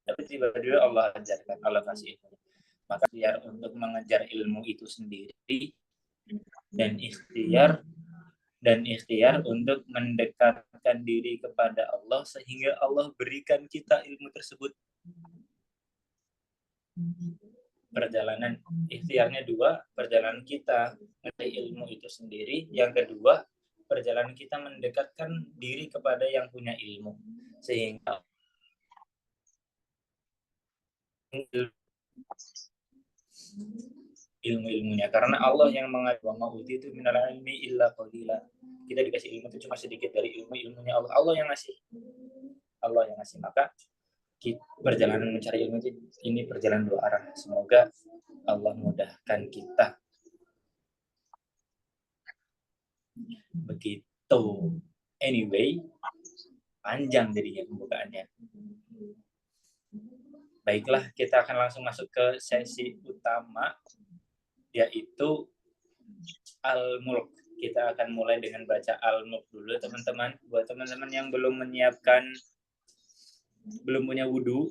tapi tiba-tiba Allah ajarkan, Allah kasih ilmu. Maka ikhtiar untuk mengejar ilmu itu sendiri dan ikhtiar untuk mendekatkan diri kepada Allah sehingga Allah berikan kita ilmu tersebut. Perjalanan ikhtiarnya dua, perjalanan kita mencari ilmu itu sendiri. Yang kedua, perjalanan kita mendekatkan diri kepada yang punya ilmu sehingga ilmu-ilmunya, karena Allah yang mengatakan wa itu minal ilmi illa qalila. Kita dikasih ilmu itu cuma sedikit dari ilmunya Allah. Allah yang ngasih. Maka perjalanan mencari ilmu ini perjalanan dua arah. Semoga Allah mudahkan kita. Begitu. Anyway, panjang jadinya pembukaannya. Baiklah, kita akan langsung masuk ke sesi utama, yaitu Al-Mulk. Kita akan mulai dengan baca Al-Mulk dulu, teman-teman. Buat teman-teman yang belum punya wudhu,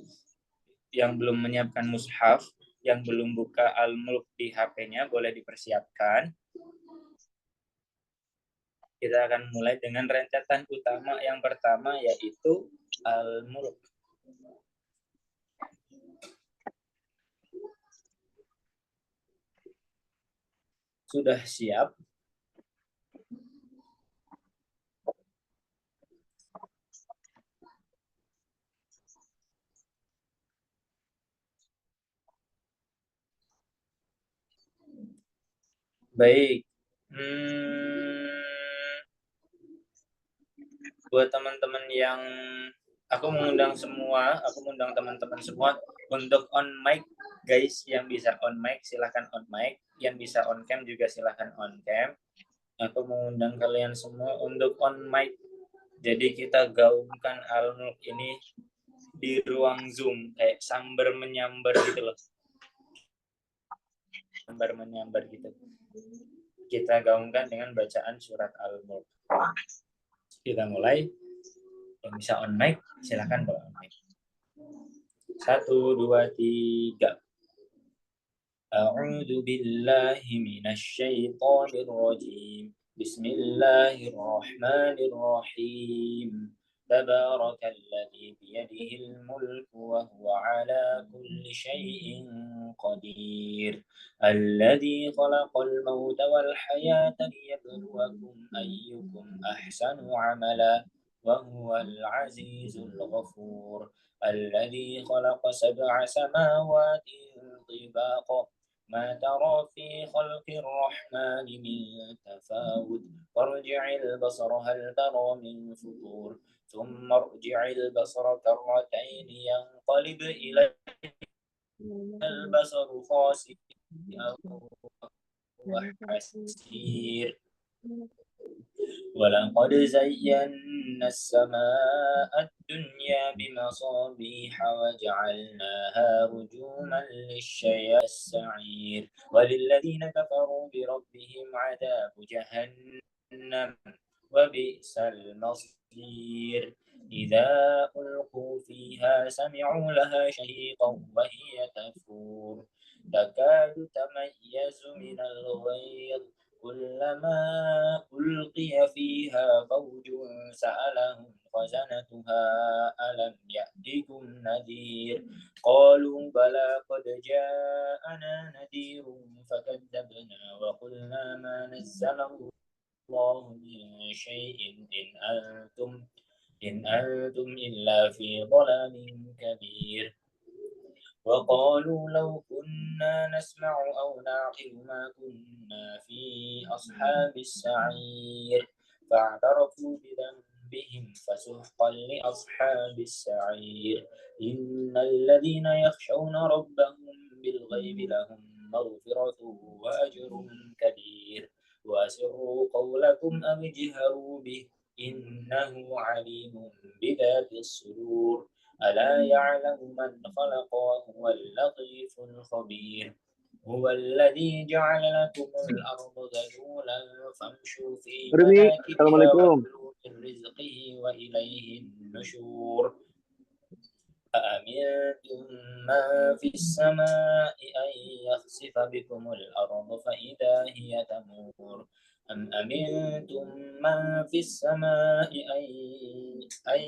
yang belum menyiapkan mushaf, yang belum buka Al-Mulk di HP-nya, boleh dipersiapkan. Kita akan mulai dengan rentetan utama yang pertama, yaitu Al-Mulk. Sudah siap? Baik. Buat teman-teman yang aku mengundang teman-teman semua untuk on mic, guys. Yang bisa on mic silahkan on mic, yang bisa on cam juga silahkan on cam. Aku mengundang kalian semua untuk on mic. Jadi kita gaungkan Al-Mulk ini di ruang Zoom kayak sambar menyambar gitu loh. Sambar menyambar gitu. Kita gaungkan dengan bacaan surat Al-Mulk. Kita mulai. Yang bisa on mic silakan bawa on mic. 1, 2, 3. A'udzu billahi minasy syaithanir rajim. Bismillahirrahmanirrahim. Tabarakalladzi biyadihil mulku wa huwa ala kulli syai'in qadir. Alladzi khalaqal mauta wal hayata liyabluwakum ayyukum ahsanu 'amala wa huwal 'azizul ghafur. Alladzi khalaqa sab'a samawati tibaqa ما ترى في خلق الرحمن من تفاوت فارجع البصر هل ترى من فطور ثم ارجع البصر كرتين ينقلب إلى البصر خاسئا وحسير ولقد زينا السماء الدنيا بمصابيح وجعلناها رجوما للشياطين وللذين كفروا بربهم عذاب جهنم وبئس المصير إذا ألقوا فيها سمعوا لها شهيقا وهي تفور تكاد تميز من الغيظ كلما ألقي فيها فوج سألهم خزنتها ألم يأتكم نذير قالوا بلى قد جاءنا نذير فكذبنا وقلنا ما نزل الله من شيء إن أنتم إلا في ضلال كبير وقالوا لو كنا نسمع أو نعقل ما كنا في أصحاب السعير فاعترفوا بذنبهم فسحقا لأصحاب السعير إن الذين يخشون ربهم بالغيب لهم مغفرة وأجر كبير وأسروا قولكم أو اجهروا به إنه عليم بذات الصدور ألا يعلم من خلق وهو اللطيف الخبير هو الذي جعل لكم الأرض ذلولا فامشوا في مناكبها وكلوا من رزقه وإليه النشور. أأمنتم من في السماء أن يخسف بكم الأرض فإذا هي تمور أم أمنتم من في السماء أن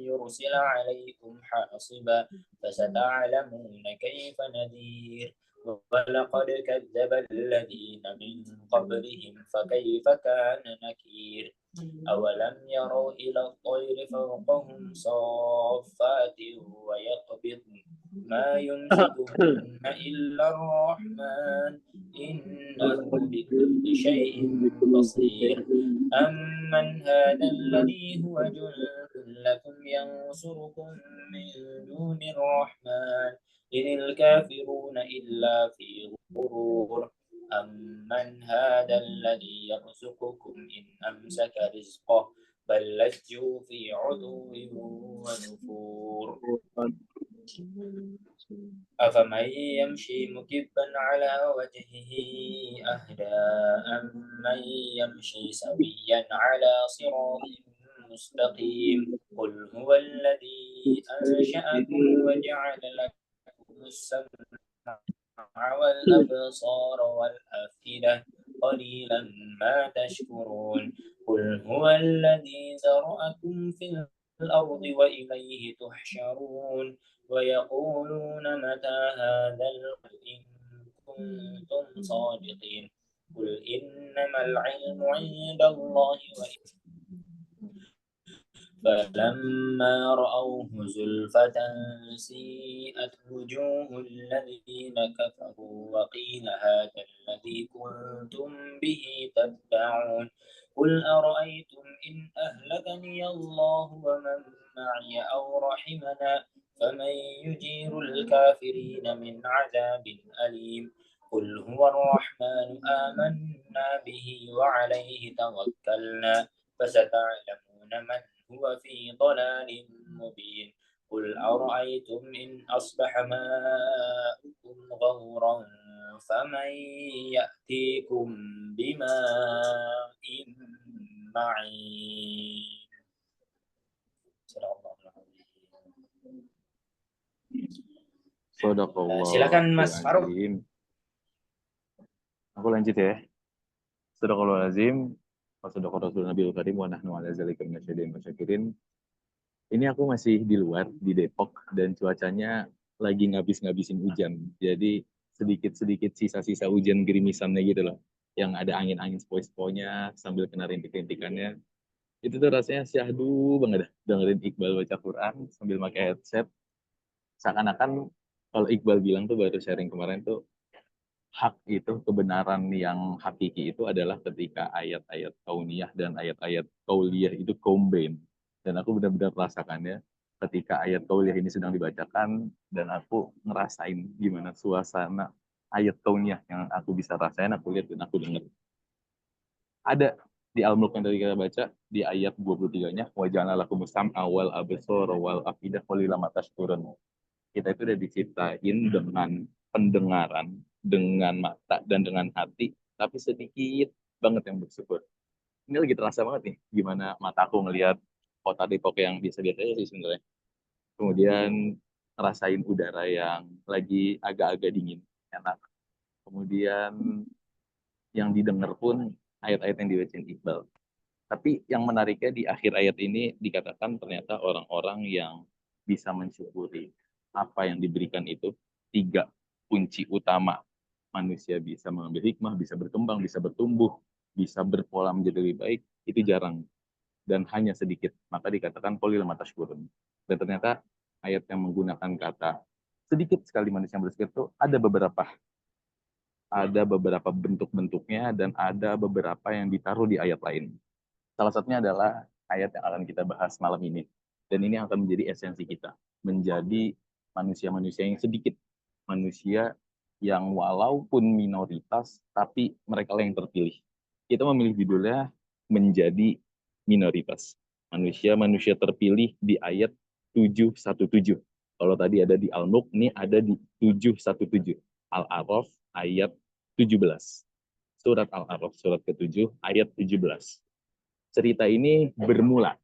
يرسل عليكم حاصبا فستعلمون كيف نذير ولقد كذب الذين من قبلهم فكيف كان نكير أولم يروا إلى الطير فوقهم صافات ويقبضن ما يمسكهن إلا الرحمن إنه بكل شيء بصير أمن هذا الذي هو جند لكم ينصركم من دون الرحمن إن الكافرون إلا في غرور أمن هذا الذي يرزقكم إن أمسك رزقه بل لجوا في عتو ونفور أفمن يمشي مكبا على وجهه أهدى أمن يمشي سويا على صراط مستقيم قل هو الذي أنشأكم وجعل لكم السمع والأبصار والأفئدة قليلا ما تشكرون قل هو الذي ذرأكم في الأرض وإليه تحشرون ويقولون متى هذا إن كنتم صادقين قل إنما العلم عند الله فلما رأوه زلفة سيئت وجوه الذين كفروا وقيل هذا الذي كنتم به تدعون قل أرأيتم إن أهلكني الله ومن معي أو رحمنا فمن يجير الكافرين من عذاب أليم قل هو الرحمن آمنا به وعليه توكلنا فستعلمون من هو في ضلال مبين قل أرأيتم إن أصبح ماؤكم غورا فمن يأتيكم بماء معين. Silakan Mas Farouk. Aku lanjut ya. Sadaqallahul wa sadaqa Rasulun Nabiyul Karim wa nahnu ala zalika minasyahidin wa syakirin. Ini aku masih di luar di Depok dan cuacanya lagi ngabis-ngabisin hujan. Jadi sedikit-sedikit sisa-sisa hujan gerimisannya gitu loh. Yang ada angin-angin sepoi-sepoinya sambil kena rintik-rintikannya. Itu tuh rasanya syahdu banget dengerin Iqbal baca Quran sambil pakai headset. Seakan-akan kalau Iqbal bilang tuh baru sharing kemarin tuh hak itu, kebenaran yang hakiki itu adalah ketika ayat-ayat kauniyah dan ayat-ayat kauliyah itu combine. Dan aku benar-benar merasakannya ketika ayat kauliyah ini sedang dibacakan dan aku ngerasain gimana suasana ayat kauniyah yang aku bisa rasain, aku lihat dan aku dengar. Ada di Al-Mulk yang tadi kita baca di ayat 23-nya wa ja'alna lakumus sam'a wal absara wal afidah qalilan ma tashkurun. Kita itu udah diciptain dengan pendengaran, dengan mata dan dengan hati, tapi sedikit banget yang bersyukur. Ini lagi terasa banget nih, gimana mataku ngelihat kota Depok yang biasa-biasa aja sih sebenarnya. Kemudian ngerasain udara yang lagi agak-agak dingin, enak. Kemudian yang didengar pun ayat-ayat yang dibacain Iqbal. Tapi yang menariknya di akhir ayat ini dikatakan ternyata orang-orang yang bisa mensyukuri apa yang diberikan itu 3 kunci utama. Manusia bisa mengambil hikmah, bisa berkembang, bisa bertumbuh, bisa berpola menjadi lebih baik, itu jarang. Dan hanya sedikit. Maka dikatakan qalilan ma tashkurun. Dan ternyata ayat yang menggunakan kata sedikit sekali manusia yang bersyukur itu ada beberapa bentuk-bentuknya dan ada beberapa yang ditaruh di ayat lain. Salah satunya adalah ayat yang akan kita bahas malam ini. Dan ini akan menjadi esensi kita. Menjadi manusia-manusia yang sedikit. Manusia yang walaupun minoritas, tapi mereka yang terpilih. Kita memilih judulnya menjadi minoritas. Manusia-manusia terpilih di ayat 717. Kalau tadi ada di Al-Mulk, ini ada di 717. Al-A'raf ayat 17. Surat Al-A'raf, surat ke-7, ayat 17. Cerita ini bermula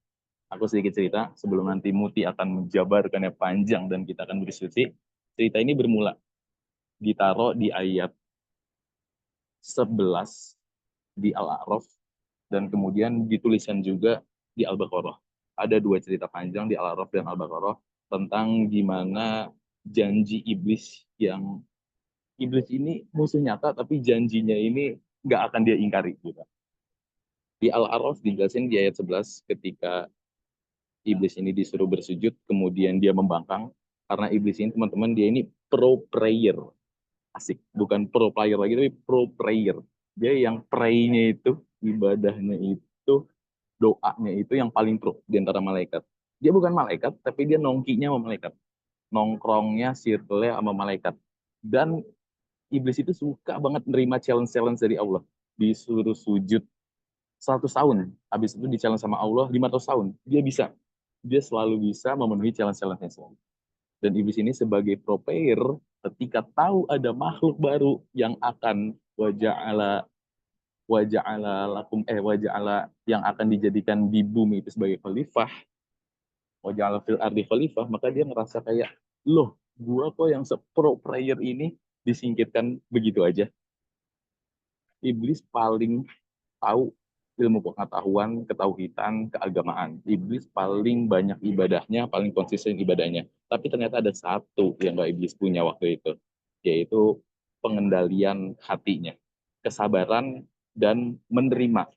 Aku sedikit cerita sebelum nanti Muti akan menjabarkannya panjang dan kita akan berdiskusi. Cerita ini bermula ditaruh di ayat 11 di Al-A'raf dan kemudian dituliskan juga di Al-Baqarah. Ada dua cerita panjang di Al-A'raf dan Al-Baqarah tentang gimana janji iblis ini musuh nyata tapi janjinya ini nggak akan dia ingkari gitu. Di Al-A'raf dijelasin di ayat 11 ketika iblis ini disuruh bersujud kemudian dia membangkang karena iblis ini teman-teman dia ini pro prayer. Asik, bukan pro player lagi tapi pro prayer. Dia yang pray-nya itu, ibadahnya itu, doanya itu yang paling pro di antara malaikat. Dia bukan malaikat tapi dia nongkinya sama malaikat. Nongkrongnya circle sama malaikat. Dan iblis itu suka banget menerima challenge-challenge dari Allah. Disuruh sujud 100 tahun, habis itu di-challenge sama Allah 500 tahun. Dia bisa. Dia selalu bisa memenuhi challenge-challenge-nya. Dan iblis ini sebagai pro player, ketika tahu ada makhluk baru yang akan waja'ala yang akan dijadikan di bumi itu sebagai khalifah, waja'ala fil ardi khalifah, maka dia ngerasa kayak, loh, gua kok yang pro player ini disingkirkan begitu aja. Iblis paling tahu ilmu pengetahuan, ketauhidan, keagamaan. Iblis paling banyak ibadahnya, paling konsisten ibadahnya. Tapi ternyata ada satu yang gak iblis punya waktu itu, yaitu pengendalian hatinya, kesabaran, dan menerima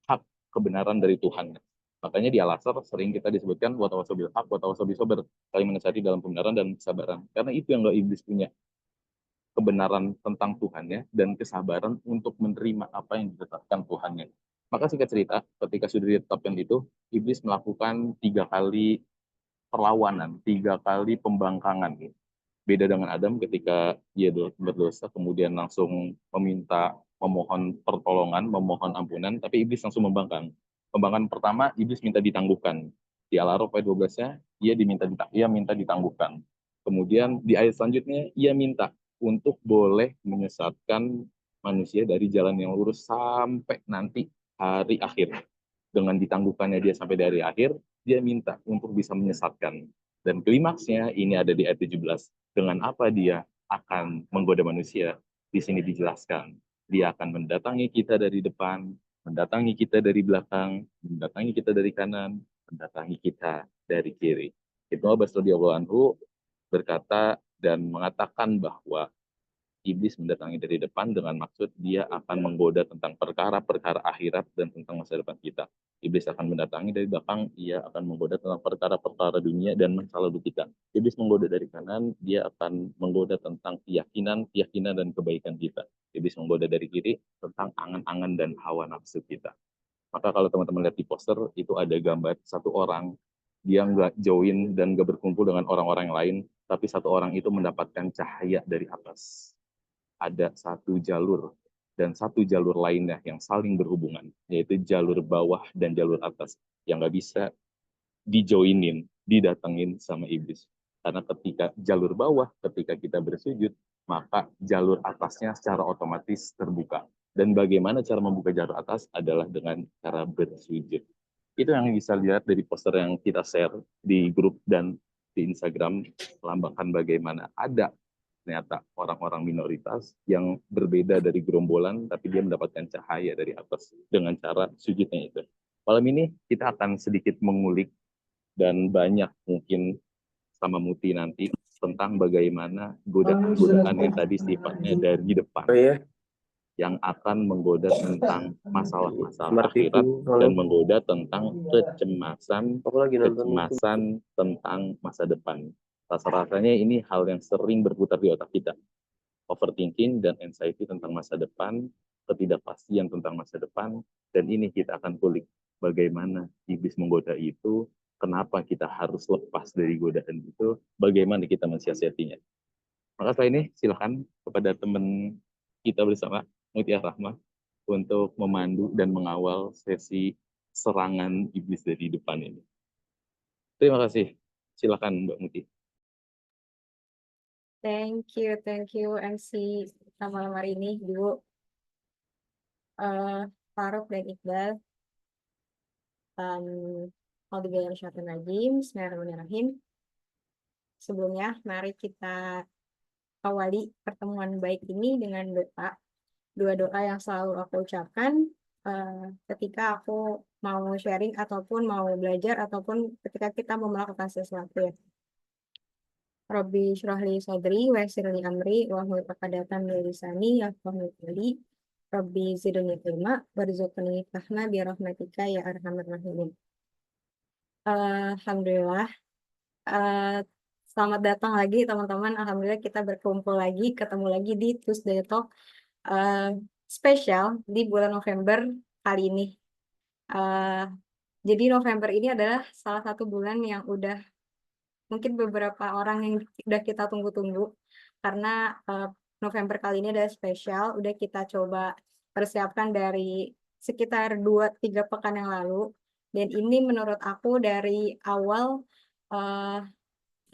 hak kebenaran dari Tuhan. Makanya di Al-Asr sering kita disebutkan watawasau bil haq, watawasau bis sabr, saling menasihati dalam kebenaran dan kesabaran. Karena itu yang gak iblis punya, kebenaran tentang Tuhannya dan kesabaran untuk menerima apa yang ditetapkan Tuhannya. Maka singkat cerita, ketika sudah ditetapkan itu, iblis melakukan 3 kali perlawanan, 3 kali pembangkangan. Beda dengan Adam ketika ia berdosa, kemudian langsung memohon pertolongan, memohon ampunan, tapi iblis langsung membangkang. Pembangkangan pertama, iblis minta ditangguhkan. Di Al-A'raf ayat 12-nya, ia minta ditangguhkan. Kemudian di ayat selanjutnya, ia minta untuk boleh menyesatkan manusia dari jalan yang lurus sampai nanti hari akhir. Dengan ditangguhkannya dia sampai dari akhir, dia minta untuk bisa menyesatkan. Dan klimaksnya ini ada di ayat 17. Dengan apa dia akan menggoda manusia? Di sini dijelaskan. Dia akan mendatangi kita dari depan, mendatangi kita dari belakang, mendatangi kita dari kanan, mendatangi kita dari kiri. Ibnu Abbas radhiyallahu anhu berkata dan mengatakan bahwa iblis mendatangi dari depan dengan maksud dia akan menggoda tentang perkara-perkara akhirat dan tentang masa depan kita. Iblis akan mendatangi dari belakang, ia akan menggoda tentang perkara-perkara dunia dan masa lalu kita. Iblis menggoda dari kanan, dia akan menggoda tentang keyakinan dan kebaikan kita. Iblis menggoda dari kiri tentang angan-angan dan hawa nafsu kita. Maka kalau teman-teman lihat di poster, itu ada gambar satu orang, dia nggak join dan nggak berkumpul dengan orang-orang lain, tapi satu orang itu mendapatkan cahaya dari atas. Ada satu jalur dan satu jalur lainnya yang saling berhubungan, yaitu jalur bawah dan jalur atas yang nggak bisa dijoinin, didatengin sama iblis. Karena ketika jalur bawah, ketika kita bersujud, maka jalur atasnya secara otomatis terbuka. Dan bagaimana cara membuka jalur atas adalah dengan cara bersujud. Itu yang bisa lihat dari poster yang kita share di grup dan di Instagram, melambangkan bagaimana ada ternyata orang-orang minoritas yang berbeda dari gerombolan, tapi dia mendapatkan cahaya dari atas dengan cara sujudnya itu. Malam ini kita akan sedikit mengulik dan banyak mungkin sama Muti nanti tentang bagaimana godaan yang tadi sifatnya dari depan, yang akan menggoda tentang masalah-masalah akhirat dan menggoda tentang kecemasan tentang masa depan. Rasa-rasanya ini hal yang sering berputar di otak kita. Overthinking dan anxiety tentang masa depan, ketidakpastian tentang masa depan, dan ini kita akan kulik bagaimana iblis menggoda itu, kenapa kita harus lepas dari godaan itu, bagaimana kita mensiasatinya. Maka setelah ini silakan kepada teman kita bersama, Mutia Rahma, untuk memandu dan mengawal sesi serangan iblis dari depan ini. Terima kasih. Silakan Mbak Muti. Thank you MC malam hari ini, Bu Farouk dan Iqbal. Bismillahirrahmanirrahim. Sebelumnya, mari kita awali pertemuan baik ini dengan doa. Dua doa yang selalu aku ucapkan ketika aku mau sharing ataupun mau belajar ataupun ketika kita mau melakukan sesuatu ya. Rabbi shrah li sadri wa yassir li amri wa hlul 'uqdatam min lisani yafqahu qawli. Rabbi zidni ilma warzuqni fahma bi rahmatika ya arhamar rahimin. Alhamdulillah. Eh, Selamat datang lagi teman-teman. Alhamdulillah kita berkumpul lagi, ketemu lagi di Tuesday Talk spesial di bulan November kali ini. Jadi November ini adalah salah satu bulan yang udah mungkin beberapa orang yang udah kita tunggu-tunggu karena November kali ini adalah spesial. Udah kita coba persiapkan dari sekitar 2-3 pekan yang lalu. Dan ini menurut aku dari awal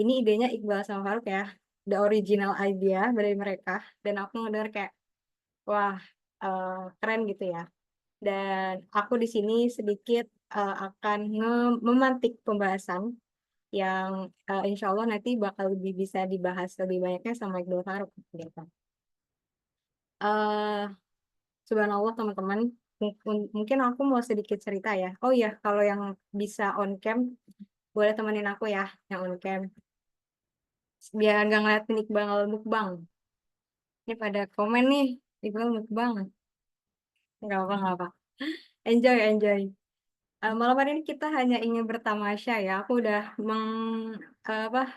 ini idenya Iqbal sama Faruk ya, the original idea dari mereka, dan aku ngedenger kayak wah keren gitu ya. Dan aku di sini sedikit akan memantik pembahasan yang insya Allah nanti bakal lebih bisa dibahas lebih banyaknya sama Iqbal Faruk gitu. Subhanallah teman-teman, mungkin aku mau sedikit cerita ya. Oh iya, kalau yang bisa on cam boleh temenin aku ya yang on cam, biar nggak ngeliatin Iqbal mukbang. Ini pada komen nih, Iqbal mukbang. Nggak apa, nggak apa. Enjoy, enjoy. Malam hari ini kita hanya ingin bertamasya ya. Aku udah apa,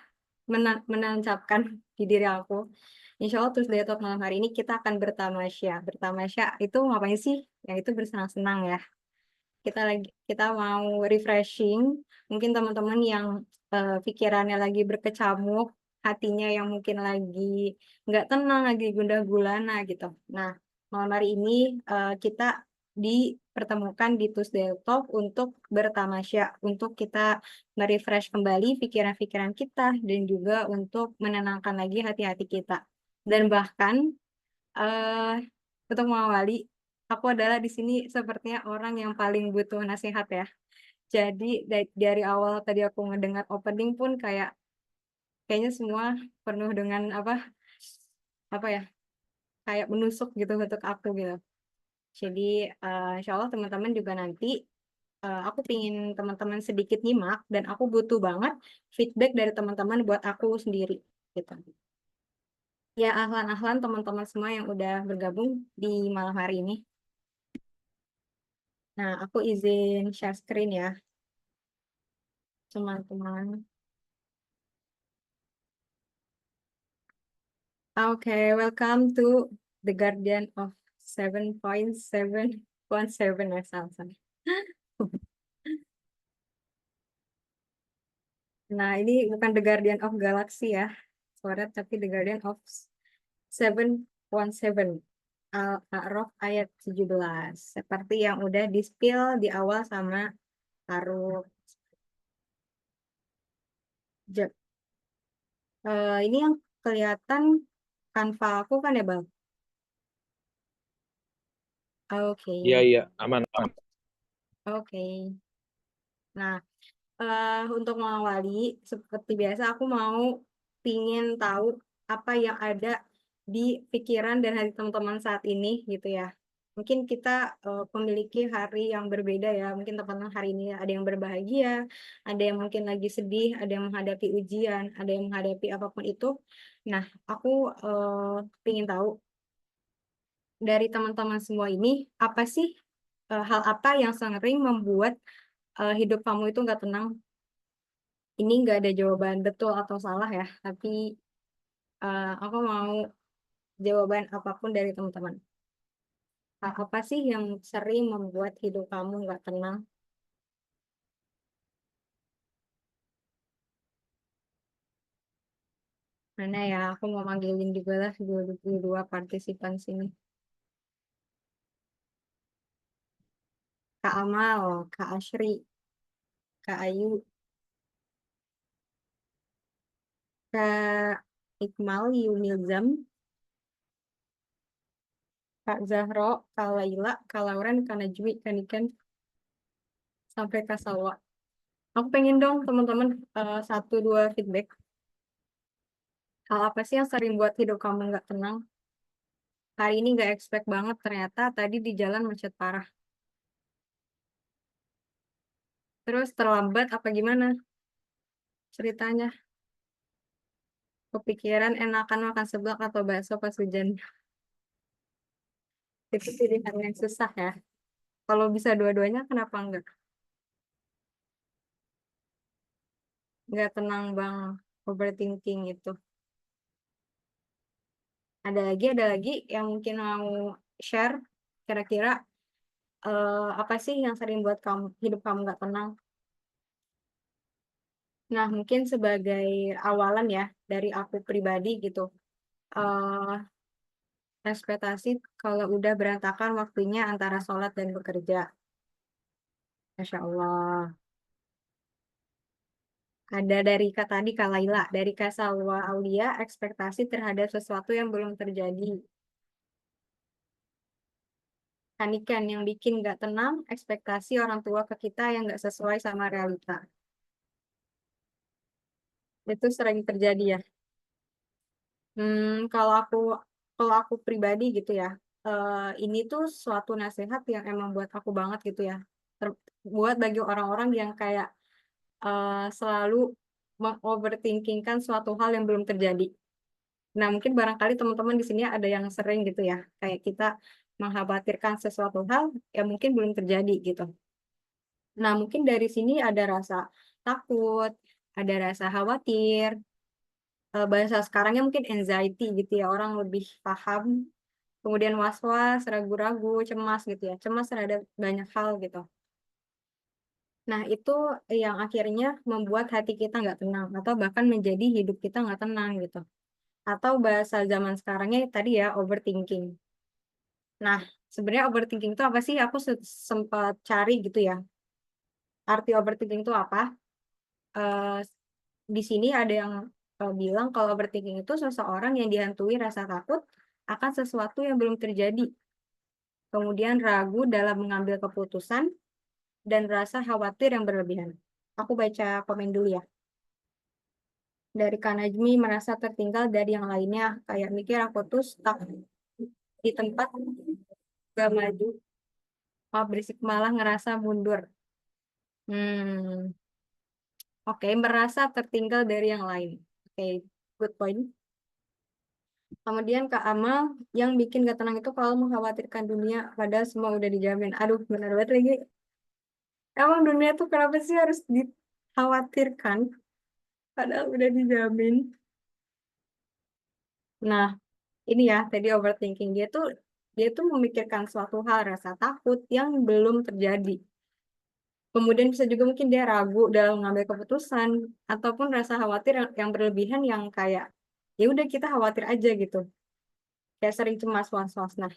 menancapkan di diri aku. Insya Allah terus dari malam hari ini kita akan bertamasya. Bertamasya itu ngapain sih? Ya itu bersenang-senang ya. Kita mau refreshing. Mungkin teman-teman yang pikirannya lagi berkecamuk, hatinya yang mungkin lagi nggak tenang, lagi gundah gulana gitu. Nah, malam hari ini kita dipertemukan di Tuesday Talk untuk bertamasya, untuk kita merefresh kembali pikiran-pikiran kita dan juga untuk menenangkan lagi hati-hati kita. Dan bahkan eh untuk mengawali, aku adalah di sini sepertinya orang yang paling butuh nasihat ya. Jadi dari awal tadi aku ngedengar opening pun kayaknya semua penuh dengan apa ya, kayak menusuk gitu untuk aku gitu. Jadi insya Allah teman-teman juga nanti aku pingin teman-teman sedikit nyimak dan aku butuh banget feedback dari teman-teman buat aku sendiri gitu. Ya ahlan-ahlan teman-teman semua yang udah bergabung di malam hari ini. Nah, aku izin share screen ya, teman-teman. Oke, welcome to The Guardian of 7.717 ya, salah. Nah, ini bukan The Guardian of Galaxy ya, suara, tapi The Guardian of 717. Al-A'raf ayat 17. Seperti yang udah di-spill di awal sama Faruk. Ini yang kelihatan kanva aku kan ya, Bang? Oke. Iya, aman. Oke. Nah, untuk mengawali, seperti biasa aku mau pingin tahu apa yang ada di pikiran dan hati teman-teman saat ini gitu ya. Mungkin kita memiliki hari yang berbeda ya. Mungkin teman-teman hari ini ada yang berbahagia, ada yang mungkin lagi sedih, ada yang menghadapi ujian, ada yang menghadapi apapun itu. Nah, aku pingin tahu dari teman-teman semua ini, apa sih hal apa yang sering membuat hidup kamu itu nggak tenang? Ini nggak ada jawaban betul atau salah ya, tapi aku mau jawaban apapun dari teman-teman. Apa sih yang sering membuat hidup kamu nggak tenang? Mana ya, aku mau manggilin juga lah dua partisipan sini. Kak Amal, Kak Ashri, Kak Ayu, Kak Iqmal Yunilzam, Kak Zahro, Kak Laila, Kak Lauren, Kak Najmi, Kak Niken, sampai Kak Salwa. Aku pengen dong teman-teman 1-2 feedback. Hal apa sih yang sering buat hidup kamu nggak tenang? Hari ini nggak expect banget, ternyata tadi di jalan macet parah. Terus terlambat apa gimana ceritanya? Kepikiran enakan makan seblak atau bakso pas hujan. Itu pilihan yang susah ya. Kalau bisa dua-duanya kenapa enggak? Nggak tenang bang, overthinking itu. Ada lagi yang mungkin mau share kira-kira apa sih yang sering buat kamu hidup kamu nggak tenang? Nah, mungkin sebagai awalan ya dari aku pribadi gitu. eh Ekspektasi kalau udah berantakan waktunya antara sholat dan bekerja. Masya Allah. Ada dari Kak tadi Kak Laila, dari Kak Salwa Aulia, ekspektasi terhadap sesuatu yang belum terjadi. Kanikan yang bikin nggak tenang, ekspektasi orang tua ke kita yang nggak sesuai sama realita. Itu sering terjadi ya. Kalau aku pribadi gitu ya, ini tuh suatu nasihat yang emang buat aku banget gitu ya. Buat bagi orang-orang yang kayak selalu mengoverthinkingkan suatu hal yang belum terjadi. Nah, mungkin barangkali teman-teman di sini ada yang sering gitu ya, kayak kita mengkhawatirkan sesuatu hal yang mungkin belum terjadi gitu. Nah, mungkin dari sini ada rasa takut, ada rasa khawatir, bahasa sekarangnya mungkin anxiety gitu ya, orang lebih paham. Kemudian was-was, ragu-ragu, cemas gitu ya, cemas terhadap banyak hal gitu. Nah, itu yang akhirnya membuat hati kita nggak tenang, atau bahkan menjadi hidup kita nggak tenang gitu. Atau bahasa zaman sekarangnya tadi ya, overthinking. Nah, sebenarnya overthinking itu apa sih? Aku sempat cari gitu ya. Arti overthinking itu apa? Eh, di sini ada yang bilang kalau overthinking itu seseorang yang dihantui rasa takut akan sesuatu yang belum terjadi. Kemudian ragu dalam mengambil keputusan dan rasa khawatir yang berlebihan. Aku baca komen dulu ya. Dari Kak Najmi merasa tertinggal dari yang lainnya. Kayak mikir aku tuh stuck di tempat gak maju. Oh, berisik malah ngerasa mundur. Hmm, oke, merasa tertinggal dari yang lain. Oke, good point. Kemudian Kak Amal, yang bikin gak tenang itu kalau mengkhawatirkan dunia, padahal semua udah dijamin. Aduh, benar banget lagi. Emang dunia tuh kenapa sih harus dikhawatirkan, padahal udah dijamin. Nah, ini ya, tadi overthinking. Dia tuh memikirkan suatu hal, rasa takut yang belum terjadi. Kemudian bisa juga mungkin dia ragu dalam mengambil keputusan, ataupun rasa khawatir yang berlebihan yang kayak, ya udah kita khawatir aja gitu. Kayak sering cemas, was-was. Nah,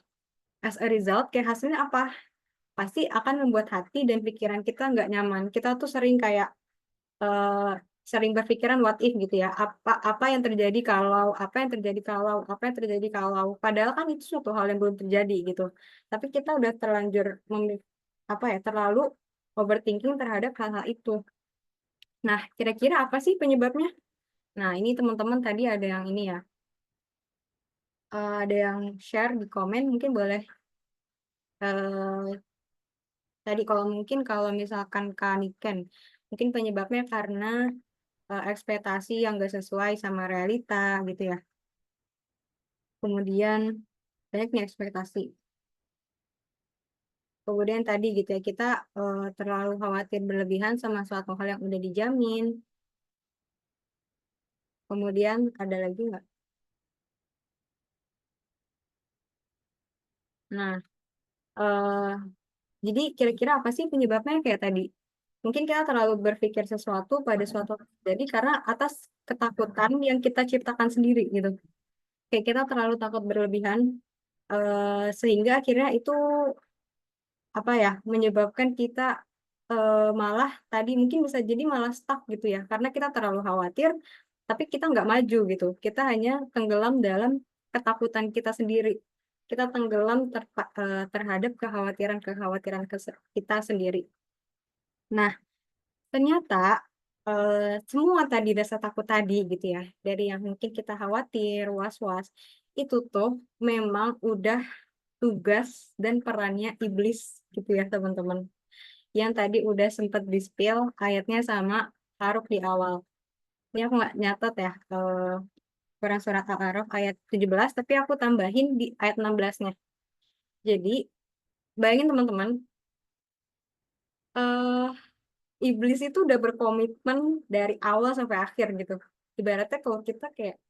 as a result, kayak hasilnya apa? Pasti akan membuat hati dan pikiran kita nggak nyaman. Kita tuh eh, sering berpikiran what if gitu ya. Apa yang terjadi kalau, apa yang terjadi kalau, apa yang terjadi kalau. Padahal kan itu suatu hal yang belum terjadi gitu. Tapi kita udah terlanjur terlalu overthinking terhadap hal-hal itu. Nah, kira-kira apa sih penyebabnya? Nah, ini teman-teman tadi ada yang ini ya, ada yang share di komen, mungkin boleh eh, tadi kalau misalkan Kaniken, mungkin penyebabnya karena ekspektasi yang gak sesuai sama realita gitu ya. Kemudian banyaknya ekspektasi. Kemudian tadi gitu ya, kita terlalu khawatir berlebihan sama suatu hal yang udah dijamin. Kemudian ada lagi nggak? Nah, eh, jadi kira-kira apa sih penyebabnya kayak tadi? Mungkin kita terlalu berpikir sesuatu pada suatu jadi karena atas ketakutan yang kita ciptakan sendiri gitu. Kayak kita terlalu takut berlebihan sehingga akhirnya itu apa ya menyebabkan kita malah tadi mungkin bisa jadi malah stuck gitu ya karena kita terlalu khawatir tapi kita nggak maju gitu. Kita hanya tenggelam dalam ketakutan kita sendiri. Kita tenggelam terhadap kekhawatiran-kekhawatiran kita sendiri. Nah, ternyata semua tadi rasa takut tadi gitu ya, dari yang mungkin kita khawatir, was-was, itu tuh memang udah tugas dan perannya iblis gitu ya teman-teman. Yang tadi udah sempet di-spill ayatnya sama Farouk di awal. Ini aku nggak nyatet ya, Quran surat Al-A'raf ayat 17, tapi aku tambahin di ayat 16-nya. Jadi, bayangin teman-teman, eh iblis itu udah berkomitmen dari awal sampai akhir gitu. Ibaratnya kalau kita kayak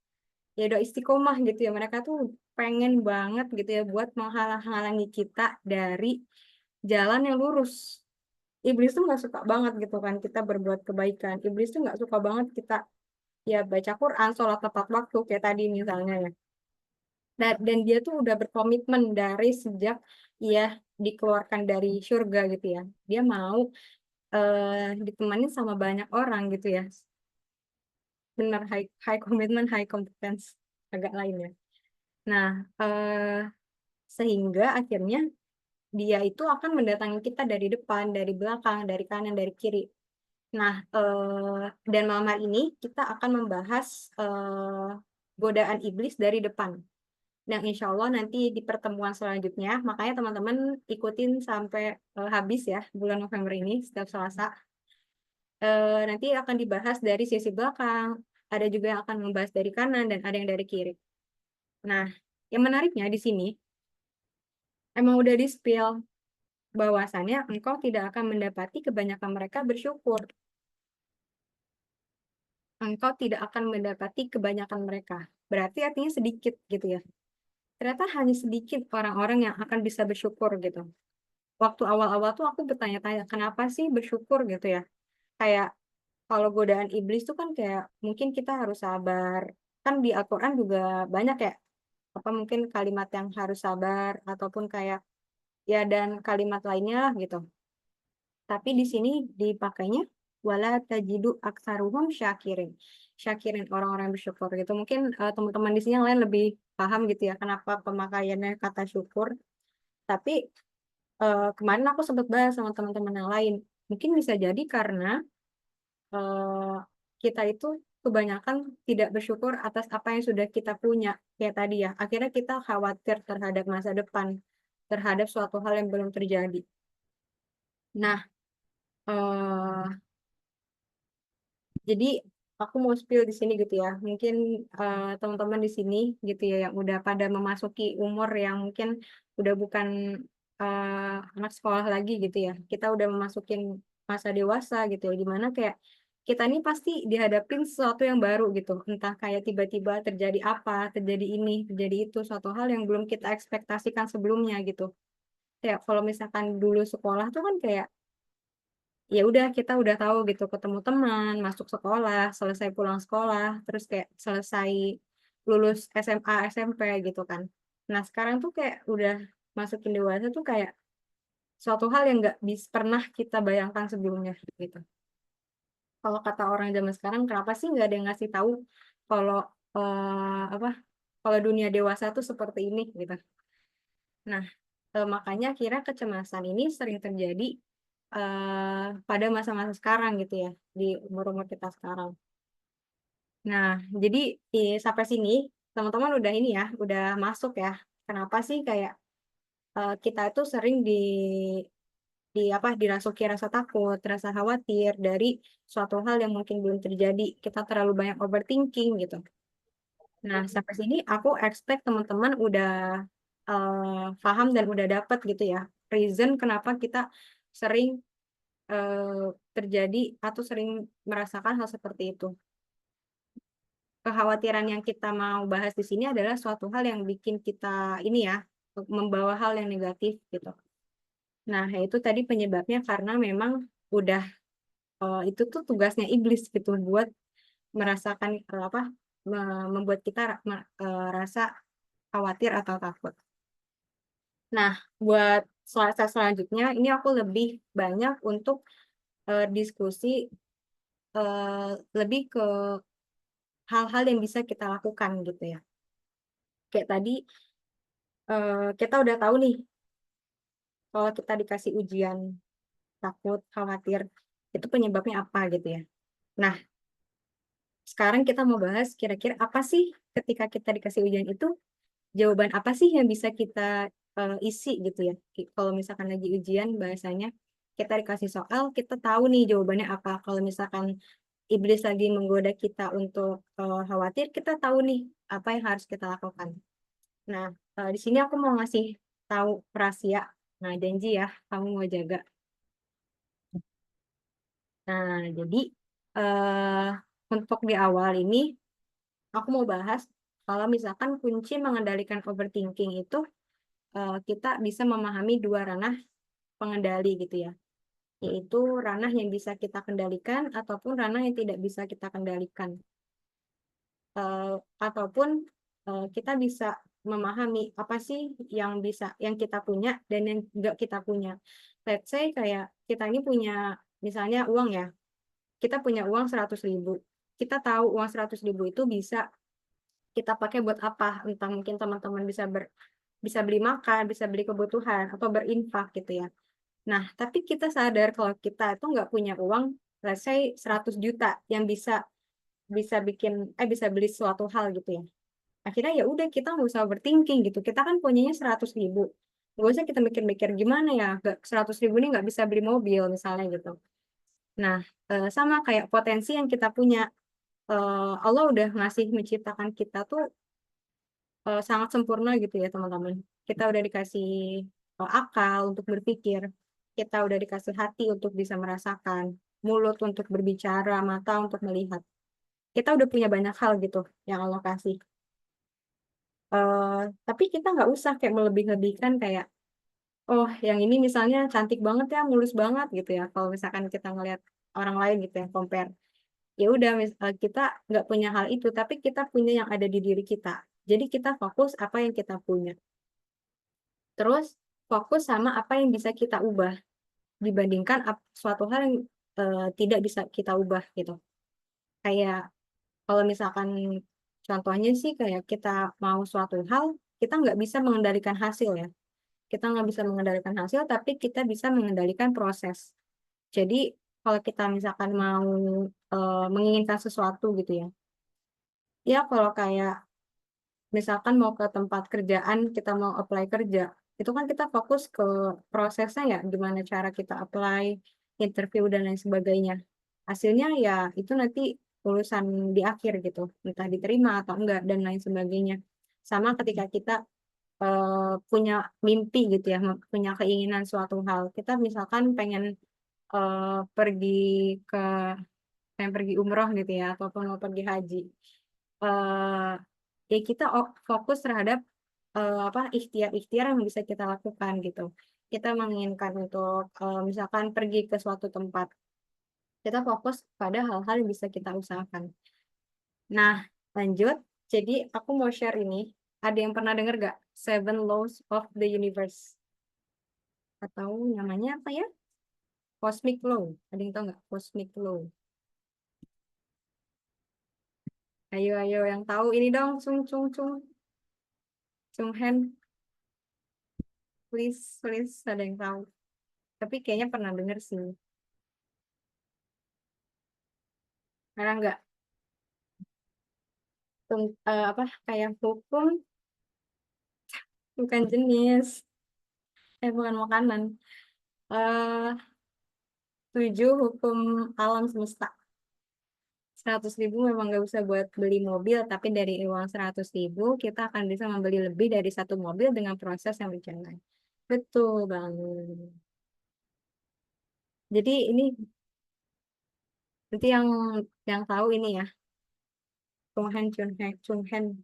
ya udah istiqomah gitu ya, mereka tuh pengen banget gitu ya buat menghalang-halangi kita dari jalan yang lurus. Iblis tuh nggak suka banget gitu kan kita berbuat kebaikan. Iblis tuh nggak suka banget kita ya baca Quran, sholat tepat waktu kayak tadi misalnya ya. Dan dia tuh udah berkomitmen dari sejak ia dikeluarkan dari surga gitu ya. Dia mau ditemani sama banyak orang gitu ya. Benar high high commitment, high competence agak lain ya. Nah, sehingga akhirnya dia itu akan mendatangi kita dari depan, dari belakang, dari kanan, dari kiri. Nah, dan malam hari ini kita akan membahas godaan iblis dari depan. Dan insya Allah nanti di pertemuan selanjutnya, makanya teman-teman ikutin sampai habis ya bulan November ini setiap Selasa. Nanti akan dibahas dari sisi belakang, ada juga yang akan membahas dari kanan dan ada yang dari kiri. Nah, yang menariknya di sini emang udah di-spill bahwasannya engkau tidak akan mendapati kebanyakan mereka bersyukur. Engkau tidak akan mendapati kebanyakan mereka. Berarti artinya sedikit gitu ya. Ternyata hanya sedikit orang-orang yang akan bisa bersyukur gitu. Waktu awal-awal tuh aku bertanya-tanya, kenapa sih bersyukur gitu ya? Kayak kalau godaan iblis tuh kan kayak mungkin kita harus sabar. Kan di Al-Quran juga banyak ya, apa mungkin kalimat yang harus sabar, ataupun kayak ya dan kalimat lainnya lah gitu. Tapi di sini dipakainya wala tajidu aksaruhum syakirin. Syakirin orang-orang yang bersyukur gitu. Mungkin teman-teman di sini yang lain lebih paham gitu ya kenapa pemakaiannya kata syukur. Tapi kemarin aku sempat bahas sama teman-teman yang lain. Mungkin bisa jadi karena eh, kita itu kebanyakan tidak bersyukur atas apa yang sudah kita punya. Kayak tadi ya, akhirnya kita khawatir terhadap masa depan, terhadap suatu hal yang belum terjadi. Nah, eh, jadi aku mau spill di sini gitu ya. Mungkin teman-teman di sini gitu ya yang udah pada memasuki umur yang mungkin udah bukan anak sekolah lagi gitu ya. Kita udah memasukin masa dewasa gitu ya. Dimana kayak kita ini pasti dihadapin sesuatu yang baru gitu. Entah kayak tiba-tiba terjadi apa, terjadi ini, terjadi itu, suatu hal yang belum kita ekspektasikan sebelumnya gitu. Kayak kalau misalkan dulu sekolah tuh kan kayak ya udah kita udah tahu gitu ketemu teman, masuk sekolah, selesai pulang sekolah, terus kayak selesai lulus SMA, SMP gitu kan. Nah sekarang tuh kayak udah masukin dewasa tuh kayak suatu hal yang nggak bisa pernah kita bayangkan sebelumnya gitu. Kalau kata orang zaman sekarang, kenapa sih nggak ada yang ngasih tahu kalau apa? Kalau dunia dewasa tuh seperti ini gitu. Nah, makanya kira kecemasan ini sering terjadi pada masa-masa sekarang gitu ya, di umur-umur kita sekarang. Nah, jadi sampai sini teman-teman udah ini ya, udah masuk ya. Kenapa sih kayak kita itu sering di apa dirasuki rasa takut, rasa khawatir dari suatu hal yang mungkin belum terjadi. Kita terlalu banyak overthinking gitu. Nah, sampai sini aku expect teman-teman udah paham dan udah dapat gitu ya. Reason kenapa kita sering terjadi atau sering merasakan hal seperti itu. Kekhawatiran yang kita mau bahas di sini adalah suatu hal yang bikin kita ini ya, membawa hal yang negatif gitu. Nah, itu tadi penyebabnya karena memang udah itu tuh tugasnya iblis gitu buat merasakan apa membuat kita rasa khawatir atau takut. Nah, buat slide selanjutnya ini aku lebih banyak untuk diskusi lebih ke hal-hal yang bisa kita lakukan gitu ya. Kayak tadi kita udah tahu nih kalau kita dikasih ujian, takut, khawatir, Itu penyebabnya apa gitu ya. Nah, sekarang kita mau bahas kira-kira apa sih ketika kita dikasih ujian itu, jawaban apa sih yang bisa kita isi gitu ya. Kalau misalkan lagi ujian bahasanya kita dikasih soal, kita tahu nih jawabannya apa. Kalau misalkan iblis lagi menggoda kita untuk khawatir, kita tahu nih apa yang harus kita lakukan. Nah, di sini aku mau ngasih tahu rahasia. Nah, janji ya, kamu mau jaga. Nah, jadi eh untuk di awal ini aku mau bahas kalau misalkan kunci mengendalikan overthinking itu kita bisa memahami dua ranah pengendali gitu ya, yaitu ranah yang bisa kita kendalikan ataupun ranah yang tidak bisa kita kendalikan. Ataupun kita bisa memahami apa sih yang kita punya dan yang enggak kita punya. Let's say kayak kita ini punya misalnya uang ya, kita punya uang 100.000. Kita tahu uang 100.000 itu bisa kita pakai buat apa, entah mungkin teman-teman bisa beli makan, bisa beli kebutuhan, atau berinfak gitu ya. Nah, tapi kita sadar kalau kita itu nggak punya uang, let's say 100 juta yang bisa bisa beli suatu hal gitu ya. Akhirnya ya udah kita nggak usah overthinking gitu. Kita kan punyanya 100.000. Nggak usah kita mikir-mikir gimana ya, 100.000 ini nggak bisa beli mobil misalnya gitu. Nah, sama kayak potensi yang kita punya. Allah udah ngasih menciptakan kita tuh sangat sempurna gitu ya teman-teman. Kita udah dikasih akal untuk berpikir, kita udah dikasih hati untuk bisa merasakan, mulut untuk berbicara, mata untuk melihat. Kita udah punya banyak hal gitu yang Allah kasih. Tapi kita nggak usah kayak melebih-lebihkan kayak, oh yang ini misalnya cantik banget ya, mulus banget gitu ya. Kalau misalkan kita ngelihat orang lain gitu ya, compare. Ya udah kita nggak punya hal itu, tapi kita punya yang ada di diri kita. Jadi kita fokus apa yang kita punya. Terus fokus sama apa yang bisa kita ubah dibandingkan suatu hal yang tidak bisa kita ubah gitu. Kayak kalau misalkan contohnya sih kayak kita mau suatu hal, kita nggak bisa mengendalikan hasil ya. Kita nggak bisa mengendalikan hasil, tapi kita bisa mengendalikan proses. Jadi kalau kita misalkan mau menginginkan sesuatu gitu ya, ya kalau kayak misalkan mau ke tempat kerjaan, kita mau apply kerja, itu kan kita fokus ke prosesnya ya, gimana cara kita apply, interview dan lain sebagainya. Hasilnya ya itu nanti urusan di akhir gitu, entah diterima atau enggak dan lain sebagainya. Sama ketika kita punya mimpi gitu ya, punya keinginan suatu hal. Kita misalkan pergi ke pengen pergi umroh gitu ya, ataupun mau pergi haji. Eh, ya kita fokus terhadap ikhtiar-ikhtiar yang bisa kita lakukan gitu. Kita menginginkan untuk misalkan pergi ke suatu tempat, kita fokus pada hal-hal yang bisa kita usahakan. Nah, lanjut. Jadi aku mau share ini. Ada yang pernah dengar gak? Seven Laws of the Universe. Atau namanya apa ya? Cosmic Law. Ada yang tahu nggak? Cosmic Law. Ayo, yang tahu ini dong. Chung Hen. Please, ada yang tahu. Tapi kayaknya pernah dengar sih. Karena nggak kayak hukum bukan jenis, bukan makanan. Eh 7 hukum alam semesta. 100.000 memang nggak bisa buat beli mobil, tapi dari uang 100.000 kita akan bisa membeli lebih dari satu mobil dengan proses yang berjalan. Betul banget. Jadi ini nanti yang tahu ini ya, Chung Hen.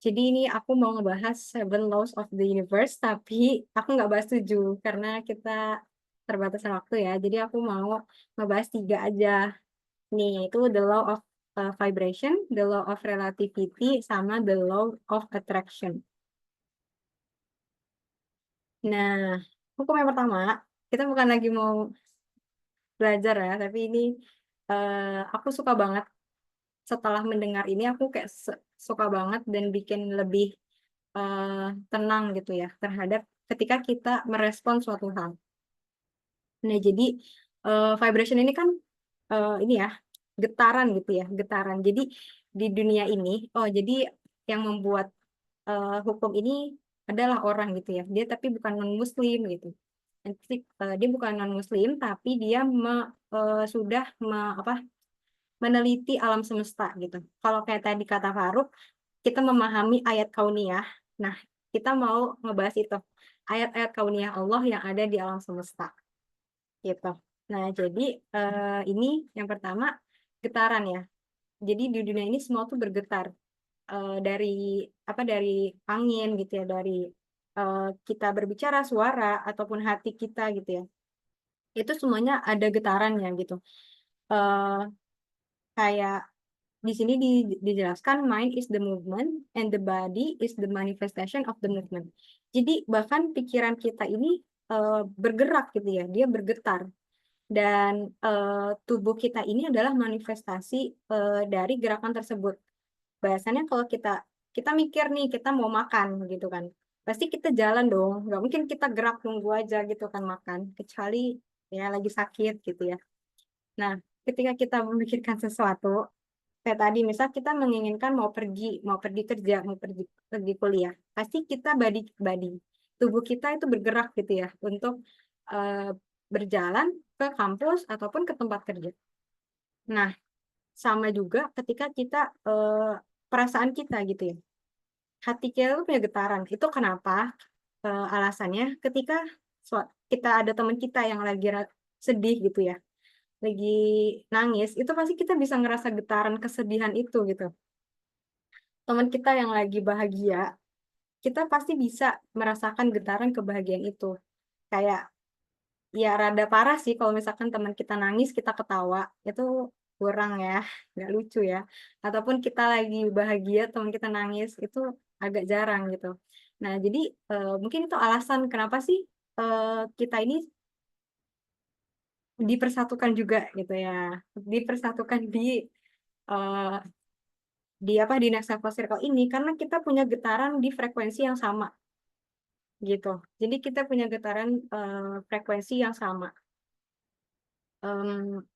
Jadi ini aku mau ngebahas Seven Laws of the Universe, tapi aku nggak bahas 7 karena kita terbatas waktu ya. Jadi aku mau ngebahas 3 aja. Nih, itu the law of vibration, the law of relativity, sama the law of attraction. Nah, hukum yang pertama, kita bukan lagi mau belajar ya, tapi ini aku suka banget. Setelah mendengar ini, aku kayak suka banget dan bikin lebih tenang gitu ya terhadap ketika kita merespon suatu hal. Nah, jadi vibration ini kan ini ya, getaran gitu ya, getaran. Jadi di dunia ini, jadi yang membuat hukum ini adalah orang gitu ya. Dia tapi bukan non-muslim gitu. Nanti dia bukan non-muslim tapi dia sudah meneliti alam semesta gitu. Kalau kayak tadi kata Faruk, kita memahami ayat kauniyah. Nah, kita mau ngebahas itu. Ayat-ayat kauniyah Allah yang ada di alam semesta gitu. Nah, jadi ini yang pertama getaran ya. Jadi di dunia ini semua tuh bergetar. Dari angin gitu ya, dari kita berbicara suara ataupun hati kita gitu ya. Itu semuanya ada getarannya gitu. Eh Kayak di sini dijelaskan mind is the movement and the body is the manifestation of the movement. Jadi bahkan pikiran kita ini bergerak gitu ya, dia bergetar. Dan tubuh kita ini adalah manifestasi dari gerakan tersebut. Biasanya kalau kita mikir nih, kita mau makan gitu kan. Pasti kita jalan dong, nggak mungkin kita gerak nunggu aja gitu kan makan, kecuali ya lagi sakit gitu ya. Nah, ketika kita memikirkan sesuatu, kayak tadi misal kita menginginkan mau pergi kerja, mau pergi kuliah, pasti kita body tubuh kita itu bergerak gitu ya untuk eh, berjalan ke kampus ataupun ke tempat kerja. Nah, sama juga ketika kita perasaan kita gitu ya. Hati kita tuh punya getaran. Itu kenapa alasannya ketika kita ada teman kita yang lagi sedih gitu ya, lagi nangis, itu pasti kita bisa ngerasa getaran kesedihan itu gitu. Teman kita yang lagi bahagia, kita pasti bisa merasakan getaran kebahagiaan itu. Kayak ya rada parah sih kalau misalkan teman kita nangis, kita ketawa, itu kurang ya, nggak lucu ya. Ataupun kita lagi bahagia, teman kita nangis, itu agak jarang gitu. Nah, jadi mungkin itu alasan kenapa sih kita ini dipersatukan juga gitu ya, dipersatukan eh, di Next Level Circle ini karena kita punya getaran di frekuensi yang sama gitu. Jadi kita punya getaran frekuensi yang sama.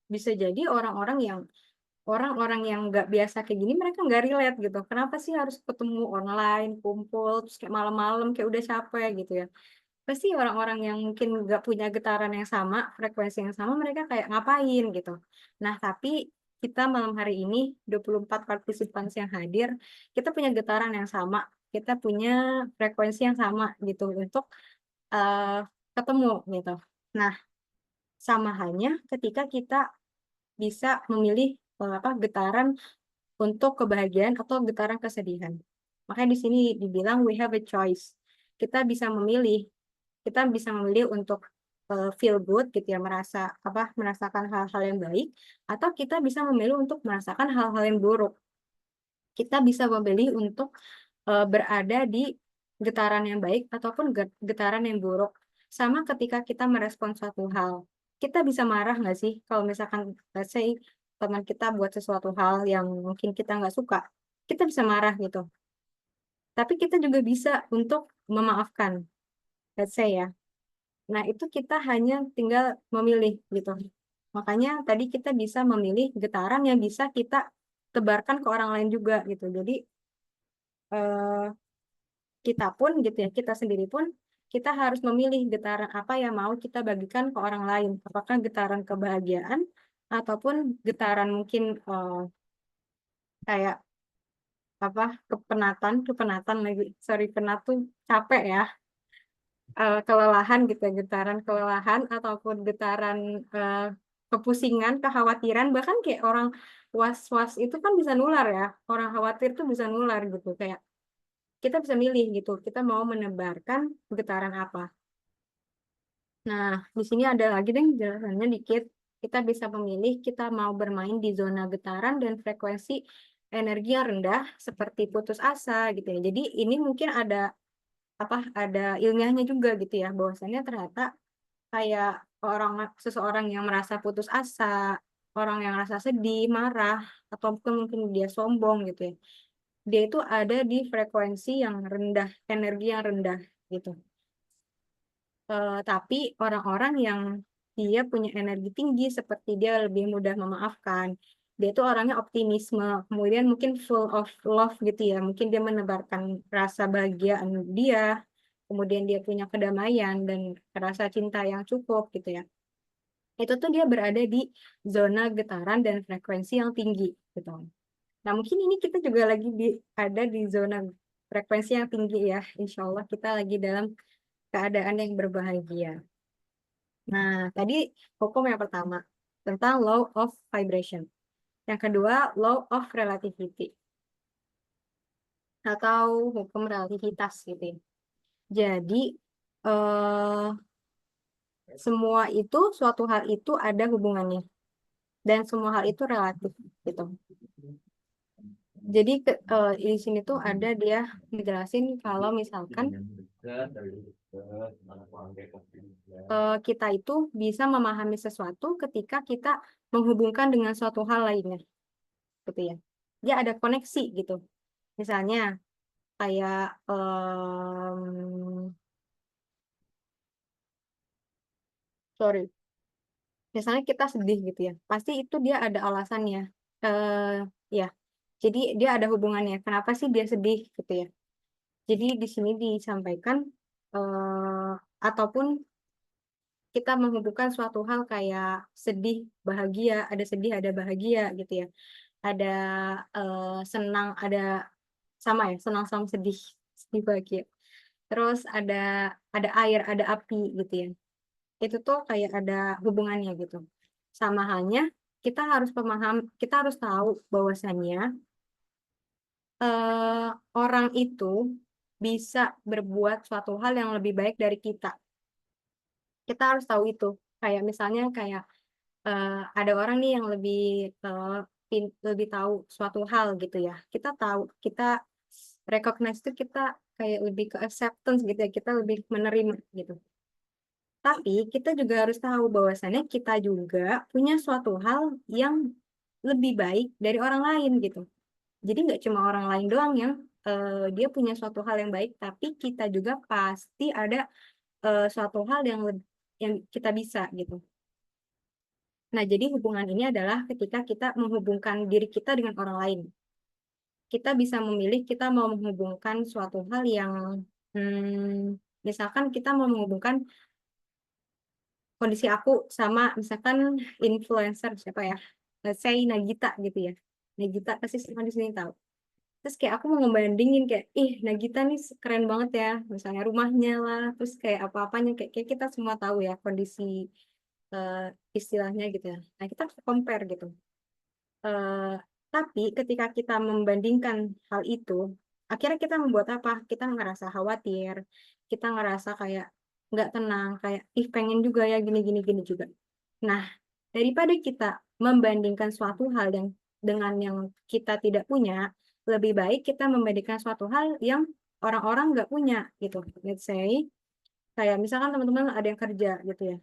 Bisa jadi orang-orang yang nggak biasa kayak gini mereka nggak relate gitu. Kenapa sih harus ketemu online, kumpul, terus kayak malam-malam kayak udah capek gitu ya. Pasti orang-orang yang mungkin nggak punya getaran yang sama, frekuensi yang sama, mereka kayak ngapain gitu. Nah, tapi kita malam hari ini 24 partisipan yang hadir, kita punya getaran yang sama, kita punya frekuensi yang sama gitu untuk eh, ketemu gitu. Nah, sama halnya ketika kita bisa memilih getaran untuk kebahagiaan atau getaran kesedihan. Makanya di sini dibilang we have a choice. Kita bisa memilih, untuk feel good gitu ya, merasakan hal-hal yang baik, atau kita bisa memilih untuk merasakan hal-hal yang buruk. Kita bisa memilih untuk berada di getaran yang baik ataupun getaran yang buruk. Sama ketika kita merespon suatu hal. Kita bisa marah nggak sih kalau misalkan let's say teman kita buat sesuatu hal yang mungkin kita nggak suka. Kita bisa marah gitu. Tapi kita juga bisa untuk memaafkan. Let's say ya. Nah, itu kita hanya tinggal memilih gitu. Makanya tadi kita bisa memilih getaran yang bisa kita tebarkan ke orang lain juga gitu. Jadi eh, kita pun gitu ya, kita sendiri pun kita harus memilih getaran apa yang mau kita bagikan ke orang lain. Apakah getaran kebahagiaan ataupun getaran mungkin kayak kepenatan lagi. Sorry, penat tuh capek ya. Kelelahan gitu ya, getaran kelelahan ataupun getaran kepusingan, kekhawatiran, bahkan kayak orang was-was itu kan bisa nular ya. Orang khawatir tuh bisa nular gitu. Kayak kita bisa milih gitu, kita mau menebarkan getaran apa. Nah, di sini ada lagi deh jelasannya dikit. Kita bisa memilih kita mau bermain di zona getaran dan frekuensi energi yang rendah seperti putus asa gitu ya. Jadi ini mungkin ada ilmiahnya juga gitu ya, bahwasannya ternyata kayak seseorang yang merasa putus asa, orang yang merasa sedih, marah, ataupun mungkin dia sombong gitu ya. Dia itu ada di frekuensi yang rendah, energi yang rendah gitu. Tapi orang-orang yang dia punya energi tinggi, seperti dia lebih mudah memaafkan. Dia tuh orangnya optimisme, kemudian mungkin full of love gitu ya. Mungkin dia menebarkan rasa bahagia dia, kemudian dia punya kedamaian dan rasa cinta yang cukup gitu ya. Itu tuh dia berada di zona getaran dan frekuensi yang tinggi gitu. Nah, mungkin ini kita juga lagi ada di zona frekuensi yang tinggi ya. Insya Allah kita lagi dalam keadaan yang berbahagia. Nah, tadi hukum yang pertama tentang law of vibration. Yang kedua, law of relativity atau hukum relativitas gitu ya. Jadi, semua itu, suatu hal itu ada hubungannya. Dan semua hal itu relatif gitu. Jadi di sini tuh ada dia ngejelasin kalau misalkan kita itu bisa memahami sesuatu ketika kita menghubungkan dengan suatu hal lainnya, gitu ya. Dia ada koneksi gitu. Misalnya kayak misalnya kita sedih gitu ya, pasti itu dia ada alasannya. Ya, jadi dia ada hubungannya. Kenapa sih dia sedih gitu ya? Jadi di sini disampaikan ataupun kita menghubungkan suatu hal kayak sedih, bahagia, ada bahagia gitu ya. Ada senang, ada sama ya, senang sama sedih, sedih bahagia. Terus ada air, ada api gitu ya. Itu tuh kayak ada hubungannya gitu. Sama halnya kita harus tahu bahwasannya orang itu bisa berbuat suatu hal yang lebih baik dari kita. Kita harus tahu itu. Kayak misalnya kayak ada orang nih yang lebih tahu suatu hal gitu ya. Kita tahu, kita recognize itu kita kayak lebih ke acceptance gitu ya. Kita lebih menerima gitu. Tapi kita juga harus tahu bahwasannya kita juga punya suatu hal yang lebih baik dari orang lain gitu. Jadi nggak cuma orang lain doang yang dia punya suatu hal yang baik, tapi kita juga pasti ada suatu hal yang kita bisa gitu. Nah, jadi hubungan ini adalah ketika kita menghubungkan diri kita dengan orang lain. Kita bisa memilih kita mau menghubungkan suatu hal yang misalkan kita mau menghubungkan kondisi aku sama misalkan influencer siapa ya, let's say Nagita gitu ya. Nagita pasti semua di sini tahu. Terus kayak aku mau ngebandingin kayak, ih Nagita nih keren banget ya, misalnya rumahnya lah, terus kayak apa-apanya kayak kita semua tahu ya kondisi eh, istilahnya gitu ya. Nah kita compare gitu. Eh, tapi ketika kita membandingkan hal itu, akhirnya kita membuat apa? Kita ngerasa khawatir, kita ngerasa kayak nggak tenang, kayak ih pengen juga ya gini-gini gini juga. Nah, daripada kita membandingkan suatu hal dengan yang kita tidak punya, lebih baik kita membandingkan suatu hal yang orang-orang nggak punya gitu. Let's say, kayak misalkan teman-teman ada yang kerja gitu ya,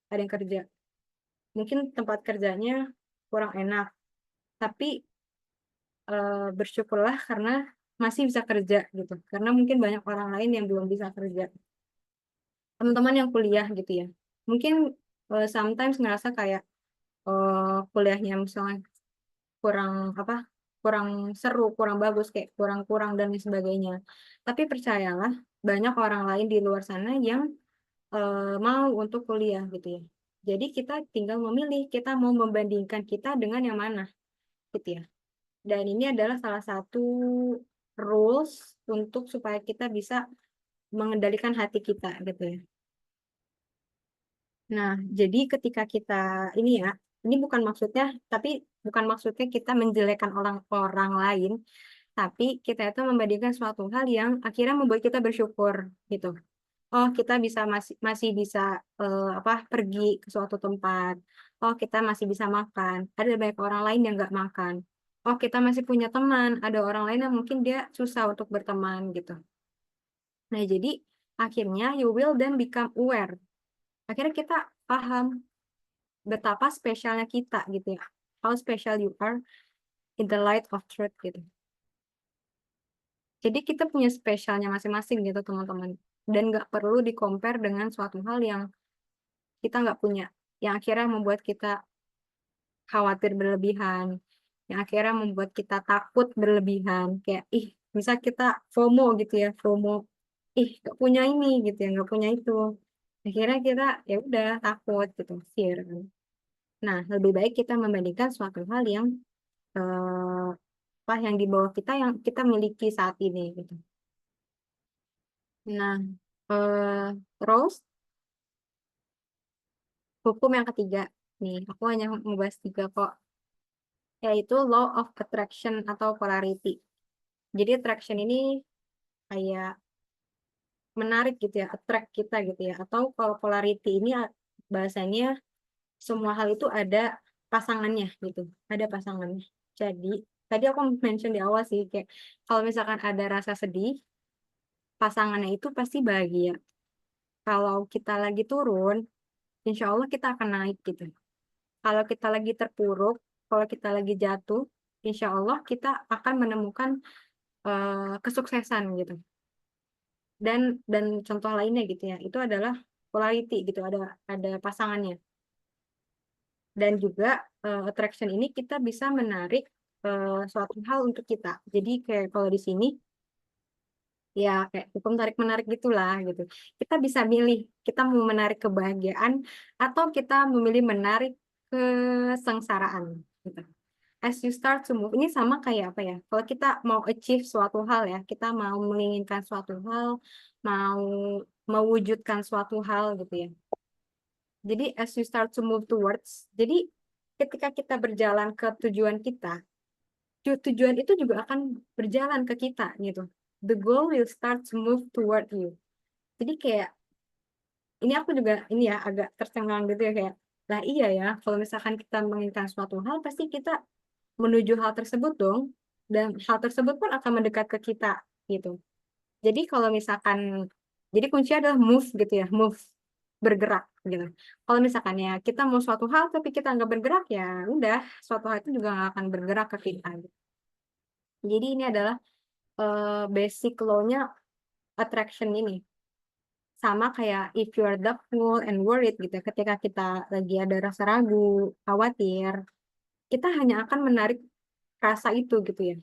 ada yang kerja. Mungkin tempat kerjanya kurang enak, tapi bersyukurlah karena masih bisa kerja gitu. Karena mungkin banyak orang lain yang belum bisa kerja. Teman-teman yang kuliah gitu ya. Mungkin sometimes ngerasa kayak kuliahnya misalnya kurang apa? Kurang seru, kurang bagus, kayak kurang-kurang dan lain sebagainya. Tapi percayalah, banyak orang lain di luar sana yang mau untuk kuliah gitu ya. Jadi kita tinggal memilih, kita mau membandingkan kita dengan yang mana gitu ya. Dan ini adalah salah satu rules untuk supaya kita bisa mengendalikan hati kita gitu ya. Nah, jadi ketika kita ini ya, ini bukan maksudnya, tapi bukan maksudnya kita menjelekkan orang lain, tapi kita itu membandingkan suatu hal yang akhirnya membuat kita bersyukur gitu. Oh, kita masih bisa pergi ke suatu tempat. Oh, kita masih bisa makan. Ada banyak orang lain yang nggak makan. Oh, kita masih punya teman. Ada orang lain yang mungkin dia susah untuk berteman gitu. Nah, jadi akhirnya you will then become aware. Akhirnya kita paham betapa spesialnya kita gitu ya. How special you are in the light of truth gitu. Jadi kita punya spesialnya masing-masing gitu teman-teman. Dan nggak perlu di-compare dengan suatu hal yang kita nggak punya. yang akhirnya membuat kita khawatir berlebihan, yang akhirnya membuat kita takut berlebihan, kayak misal kita FOMO gitu ya, FOMO, gak punya ini gitu ya, gak punya itu, akhirnya kita ya udah takut gitu, fear kan. Nah, lebih baik kita membandingkan suatu hal yang yang di bawah kita yang kita miliki saat ini gitu. Nah, terus hukum yang ketiga nih, aku hanya membahas 3 kok, yaitu law of attraction atau polarity. Jadi attraction ini kayak menarik gitu ya, attract kita gitu ya. Atau kalau polarity ini bahasanya semua hal itu ada pasangannya gitu, ada pasangannya. Jadi tadi aku mention di awal sih, kayak kalau misalkan ada rasa sedih, pasangannya itu pasti bahagia. Kalau kita lagi turun, insya Allah kita akan naik gitu. Kalau kita lagi terpuruk, kalau kita lagi jatuh, insya Allah kita akan menemukan kesuksesan gitu. Dan contoh lainnya gitu ya, itu adalah polarity gitu, ada pasangannya. Dan juga attraction ini kita bisa menarik suatu hal untuk kita. Jadi kayak kalau di sini ya kayak hukum tarik menarik gitulah gitu. Kita bisa milih kita mau menarik kebahagiaan atau kita memilih menarik kesengsaraan gitu. As you start to move, ini sama kayak apa ya? Kalau kita mau achieve suatu hal ya, kita mau menginginkan suatu hal, mau mewujudkan suatu hal gitu ya. Jadi as you start to move towards, jadi ketika kita berjalan ke tujuan kita, tujuan itu juga akan berjalan ke kita gitu. The goal will start to move toward you. Jadi kayak ini aku juga ini ya agak tercengang gitu ya, kayak lah iya ya, kalau misalkan kita menginginkan suatu hal pasti kita menuju hal tersebut dong, dan hal tersebut pun akan mendekat ke kita gitu. Jadi kalau misalkan, jadi kunci adalah move gitu ya, move, bergerak gitu. Kalau misalkan ya kita mau suatu hal tapi kita nggak bergerak, ya udah suatu hal itu juga nggak akan bergerak ke kita gitu. Jadi ini adalah basic law-nya attraction ini. Sama kayak if you are doubtful and worried gitu, ketika kita lagi ada rasa ragu, khawatir, kita hanya akan menarik rasa itu gitu ya.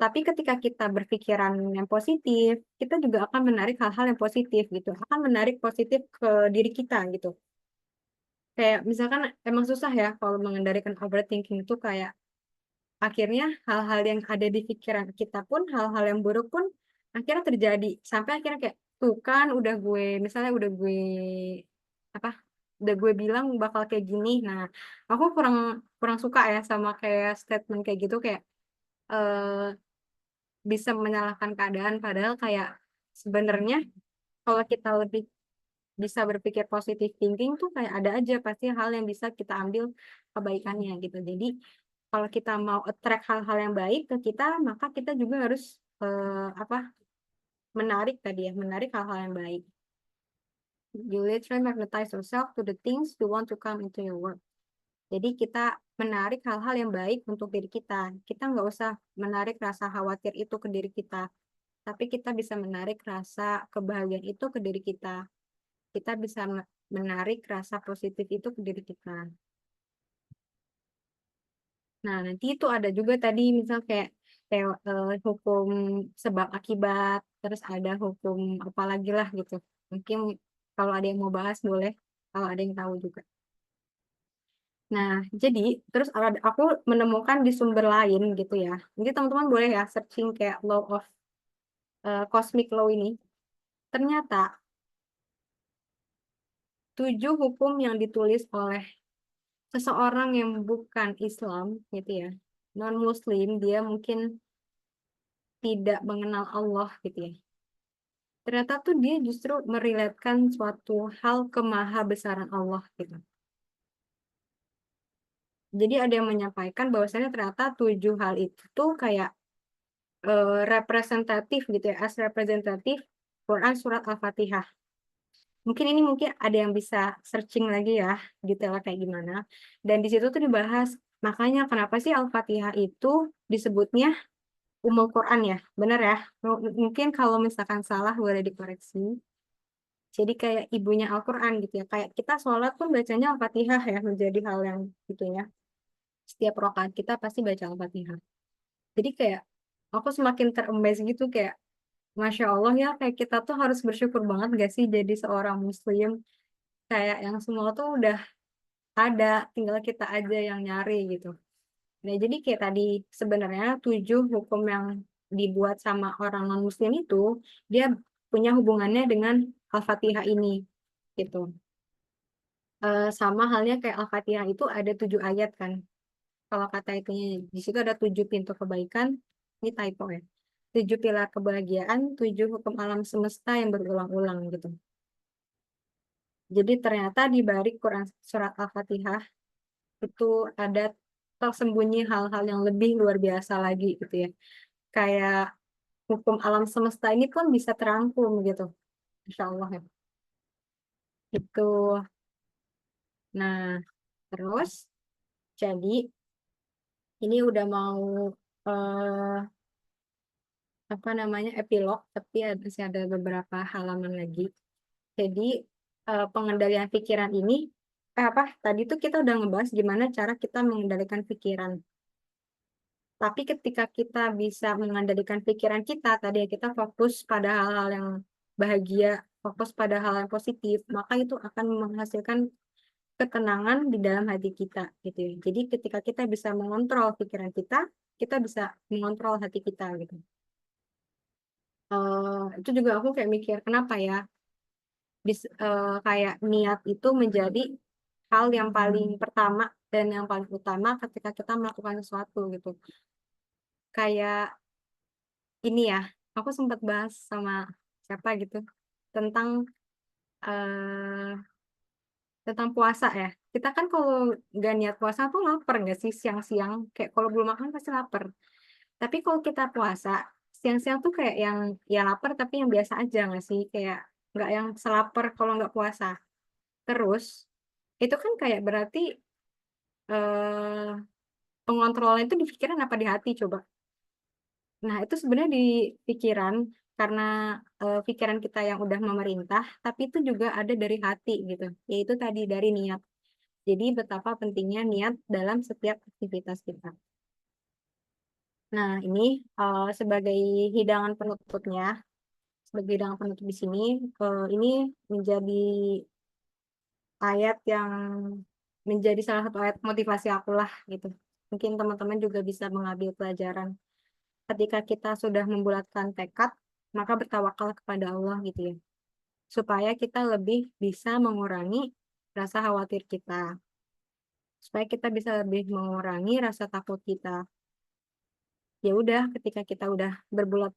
Tapi ketika kita berpikiran yang positif, kita juga akan menarik hal-hal yang positif gitu, akan menarik positif ke diri kita gitu. Kayak misalkan emang susah ya kalau mengendalikan overthinking itu, kayak akhirnya hal-hal yang ada di pikiran kita pun, hal-hal yang buruk pun akhirnya terjadi. Sampai akhirnya kayak, tuh kan udah gue, misalnya apa, udah gue bilang bakal kayak gini. Nah, aku kurang kurang suka ya sama kayak statement kayak gitu, kayak eh, bisa menyalahkan keadaan, padahal kayak sebenarnya kalau kita lebih bisa berpikir positive thinking tuh kayak ada aja pasti hal yang bisa kita ambil kebaikannya gitu. Jadi kalau kita mau attract hal-hal yang baik ke kita, maka kita juga harus menarik tadi ya, menarik hal-hal yang baik. You literally magnetize yourself to the things you want to come into your world. Jadi kita menarik hal-hal yang baik untuk diri kita. Kita nggak usah menarik rasa khawatir itu ke diri kita, tapi kita bisa menarik rasa kebahagiaan itu ke diri kita. Kita bisa menarik rasa positif itu ke diri kita. Nah, nanti itu ada juga tadi misal kayak hukum sebab akibat, terus ada hukum apa lagi lah gitu. Mungkin kalau ada yang mau bahas boleh, kalau ada yang tahu juga. Nah, jadi terus aku menemukan di sumber lain gitu ya. Jadi teman-teman boleh ya searching kayak law of cosmic law ini. Ternyata 7 hukum yang ditulis oleh seseorang yang bukan Islam gitu ya, non-Muslim, dia mungkin tidak mengenal Allah gitu ya. Ternyata tuh dia justru meriletkan suatu hal ke maha besaran Allah gitu. Jadi ada yang menyampaikan bahwasanya ternyata 7 hal itu tuh kayak representatif gitu ya, as representatif Quran surat Al-Fatihah. Mungkin ada yang bisa searching lagi ya detailnya kayak gimana. Dan di situ tuh dibahas makanya kenapa sih Al-Fatihah itu disebutnya Ummul Quran ya, benar ya? Mungkin kalau misalkan salah boleh dikoreksi. Jadi kayak ibunya Al-Quran gitu ya. Kayak kita sholat pun bacanya Al-Fatihah ya, menjadi hal yang gitu ya. Setiap rakaat kita pasti baca Al-Fatihah. Jadi kayak aku semakin ter-amaze gitu, kayak Masya Allah ya, kayak kita tuh harus bersyukur banget gak sih jadi seorang muslim. Kayak yang semua tuh udah ada, tinggal kita aja yang nyari gitu. Nah, jadi kayak tadi sebenarnya 7 hukum yang dibuat sama orang non-muslim itu, dia punya hubungannya dengan Al-Fatihah ini gitu. Sama halnya kayak Al-Fatihah itu ada 7 ayat kan. Kalau kata itunya di situ ada 7 pintu kebaikan, ini typo ya. 7 pilar kebahagiaan, 7 hukum alam semesta yang berulang-ulang gitu. Jadi ternyata di balik Quran surat Al-Fatihah itu ada tersembunyi hal-hal yang lebih luar biasa lagi gitu ya. Kayak hukum alam semesta ini pun bisa terangkum gitu. Insya Allah ya. Itu. Nah, terus jadi ini udah mau eh, apa namanya epilog, tapi masih ada beberapa halaman lagi. Jadi pengendalian pikiran ini apa? Tadi tuh kita udah ngebahas gimana cara kita mengendalikan pikiran. Tapi ketika kita bisa mengendalikan pikiran kita, tadi ya kita fokus pada hal-hal yang bahagia, fokus pada hal yang positif, maka itu akan menghasilkan ketenangan di dalam hati kita, gitu ya. Jadi ketika kita bisa mengontrol pikiran kita bisa mengontrol hati kita, gitu. Itu juga aku kayak mikir, kenapa ya kayak niat itu menjadi hal yang paling pertama dan yang paling utama ketika kita melakukan sesuatu, gitu. Kayak ini ya, aku sempat bahas sama siapa gitu tentang eh tentang puasa ya. Kita kan kalau nggak niat puasa tuh lapar nggak sih siang-siang? Kayak kalau belum makan pasti lapar. Tapi kalau kita puasa siang-siang tuh kayak yang ya lapar tapi yang biasa aja nggak sih? Kayak nggak yang selapar kalau nggak puasa. Terus itu kan kayak berarti eh pengontrolan itu di pikiran apa di hati coba? Nah, itu sebenarnya di pikiran karena pikiran kita yang udah memerintah, tapi itu juga ada dari hati gitu, yaitu tadi dari niat. Jadi betapa pentingnya niat dalam setiap aktivitas kita. Nah, ini sebagai hidangan penutupnya, sebagai hidangan penutup di sini, ini menjadi ayat yang menjadi salah satu ayat motivasi aku lah gitu. Mungkin teman-teman juga bisa mengambil pelajaran. Ketika kita sudah membulatkan tekad, maka bertawakal kepada Allah gitu ya. Supaya kita lebih bisa mengurangi rasa khawatir kita. Supaya kita bisa lebih mengurangi rasa takut kita. Ya udah, ketika kita udah berbulat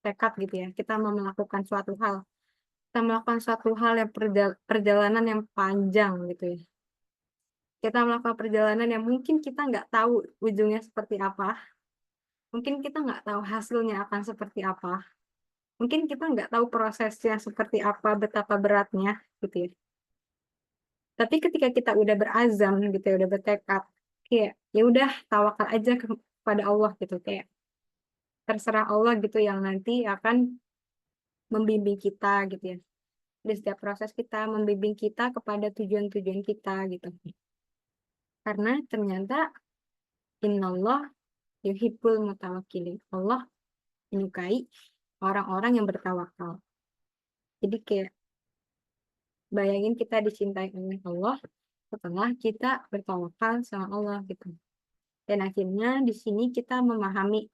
tekad gitu ya, kita mau melakukan suatu hal. Kita melakukan suatu hal yang perjalanan yang panjang gitu ya. Kita melakukan perjalanan yang mungkin kita nggak tahu ujungnya seperti apa. Mungkin kita nggak tahu hasilnya akan seperti apa. Mungkin kita nggak tahu prosesnya seperti apa, betapa beratnya gitu ya. Tapi ketika kita udah berazam gitu ya, udah bertekad, kayak ya udah tawakal aja kepada Allah gitu, kayak terserah Allah gitu yang nanti akan membimbing kita gitu ya. Di setiap proses kita membimbing kita kepada tujuan-tujuan kita gitu. Karena ternyata innallah yuhibbul mutawakkilin. Allah menyukai orang-orang yang bertawakal. Jadi kayak bayangin kita dicintai oleh Allah setelah kita bertawakal sama Allah gitu. Dan akhirnya di sini kita memahami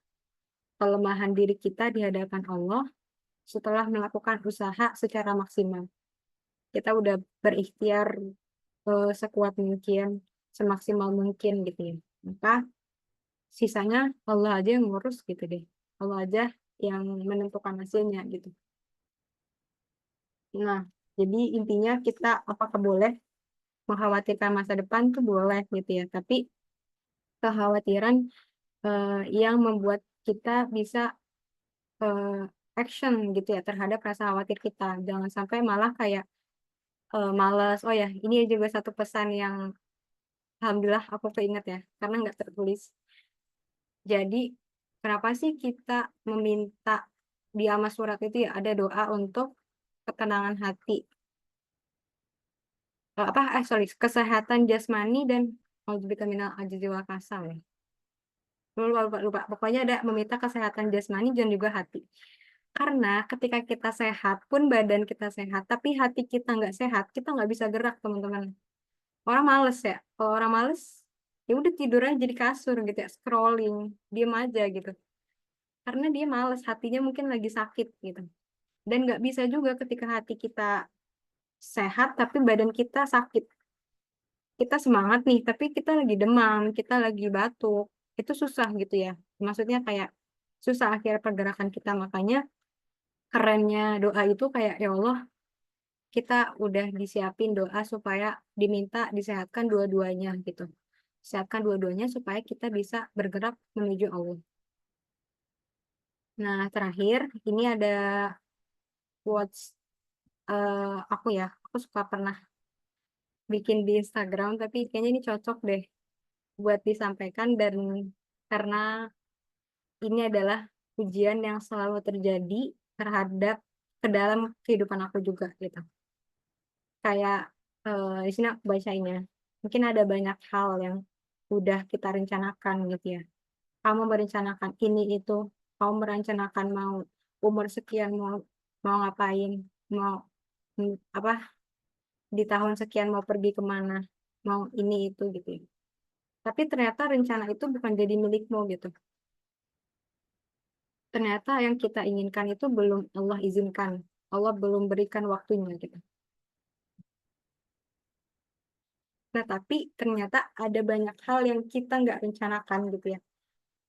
kelemahan diri kita di hadapan Allah setelah melakukan usaha secara maksimal. Kita udah berikhtiar sekuat mungkin, semaksimal mungkin gitu ya. Maka sisanya Allah aja yang ngurus gitu deh. Allah aja yang menentukan hasilnya gitu. Nah, jadi intinya kita apakah boleh mengkhawatirkan masa depan tuh boleh gitu ya. Tapi kekhawatiran yang membuat kita bisa action gitu ya terhadap rasa khawatir kita. Jangan sampai malah kayak malas. Oh ya, ini juga satu pesan yang alhamdulillah aku keinget ya, karena nggak tertulis. Jadi, kenapa sih kita meminta di amas surat itu ya ada doa untuk ketenangan hati. kesehatan jasmani dan minal ajzi wal kasal ya. Lupa. Pokoknya ada meminta kesehatan jasmani dan juga hati. Karena ketika kita sehat pun badan kita sehat, tapi hati kita nggak sehat, kita nggak bisa gerak, teman-teman. Orang males ya. Kalau orang males, ya udah tidur aja di kasur gitu ya, scrolling, diem aja gitu. Karena dia males, hatinya mungkin lagi sakit gitu. Dan nggak bisa juga ketika hati kita sehat, tapi badan kita sakit. Kita semangat nih, tapi kita lagi demam, kita lagi batuk. Itu susah gitu ya. Maksudnya kayak susah akhirnya pergerakan kita. Makanya kerennya doa itu kayak, ya Allah, kita udah disiapin doa supaya diminta disehatkan dua-duanya gitu. Sehatkan dua-duanya supaya kita bisa bergerak menuju Allah. Nah, terakhir ini ada quotes aku ya. Aku suka pernah bikin di Instagram, tapi kayaknya ini cocok deh buat disampaikan dan karena ini adalah ujian yang selalu terjadi terhadap ke dalam kehidupan aku juga gitu. Kayak di sini aku bacainnya. Mungkin ada banyak hal yang udah kita rencanakan gitu ya. Kamu merencanakan ini itu, kamu merencanakan mau umur sekian mau mau ngapain, mau apa di tahun sekian mau pergi kemana, mau ini itu gitu ya. Tapi ternyata rencana itu bukan jadi milikmu gitu. Ternyata yang kita inginkan itu belum Allah izinkan. Allah belum berikan waktunya gitu. Nah, tapi ternyata ada banyak hal yang kita nggak rencanakan gitu ya.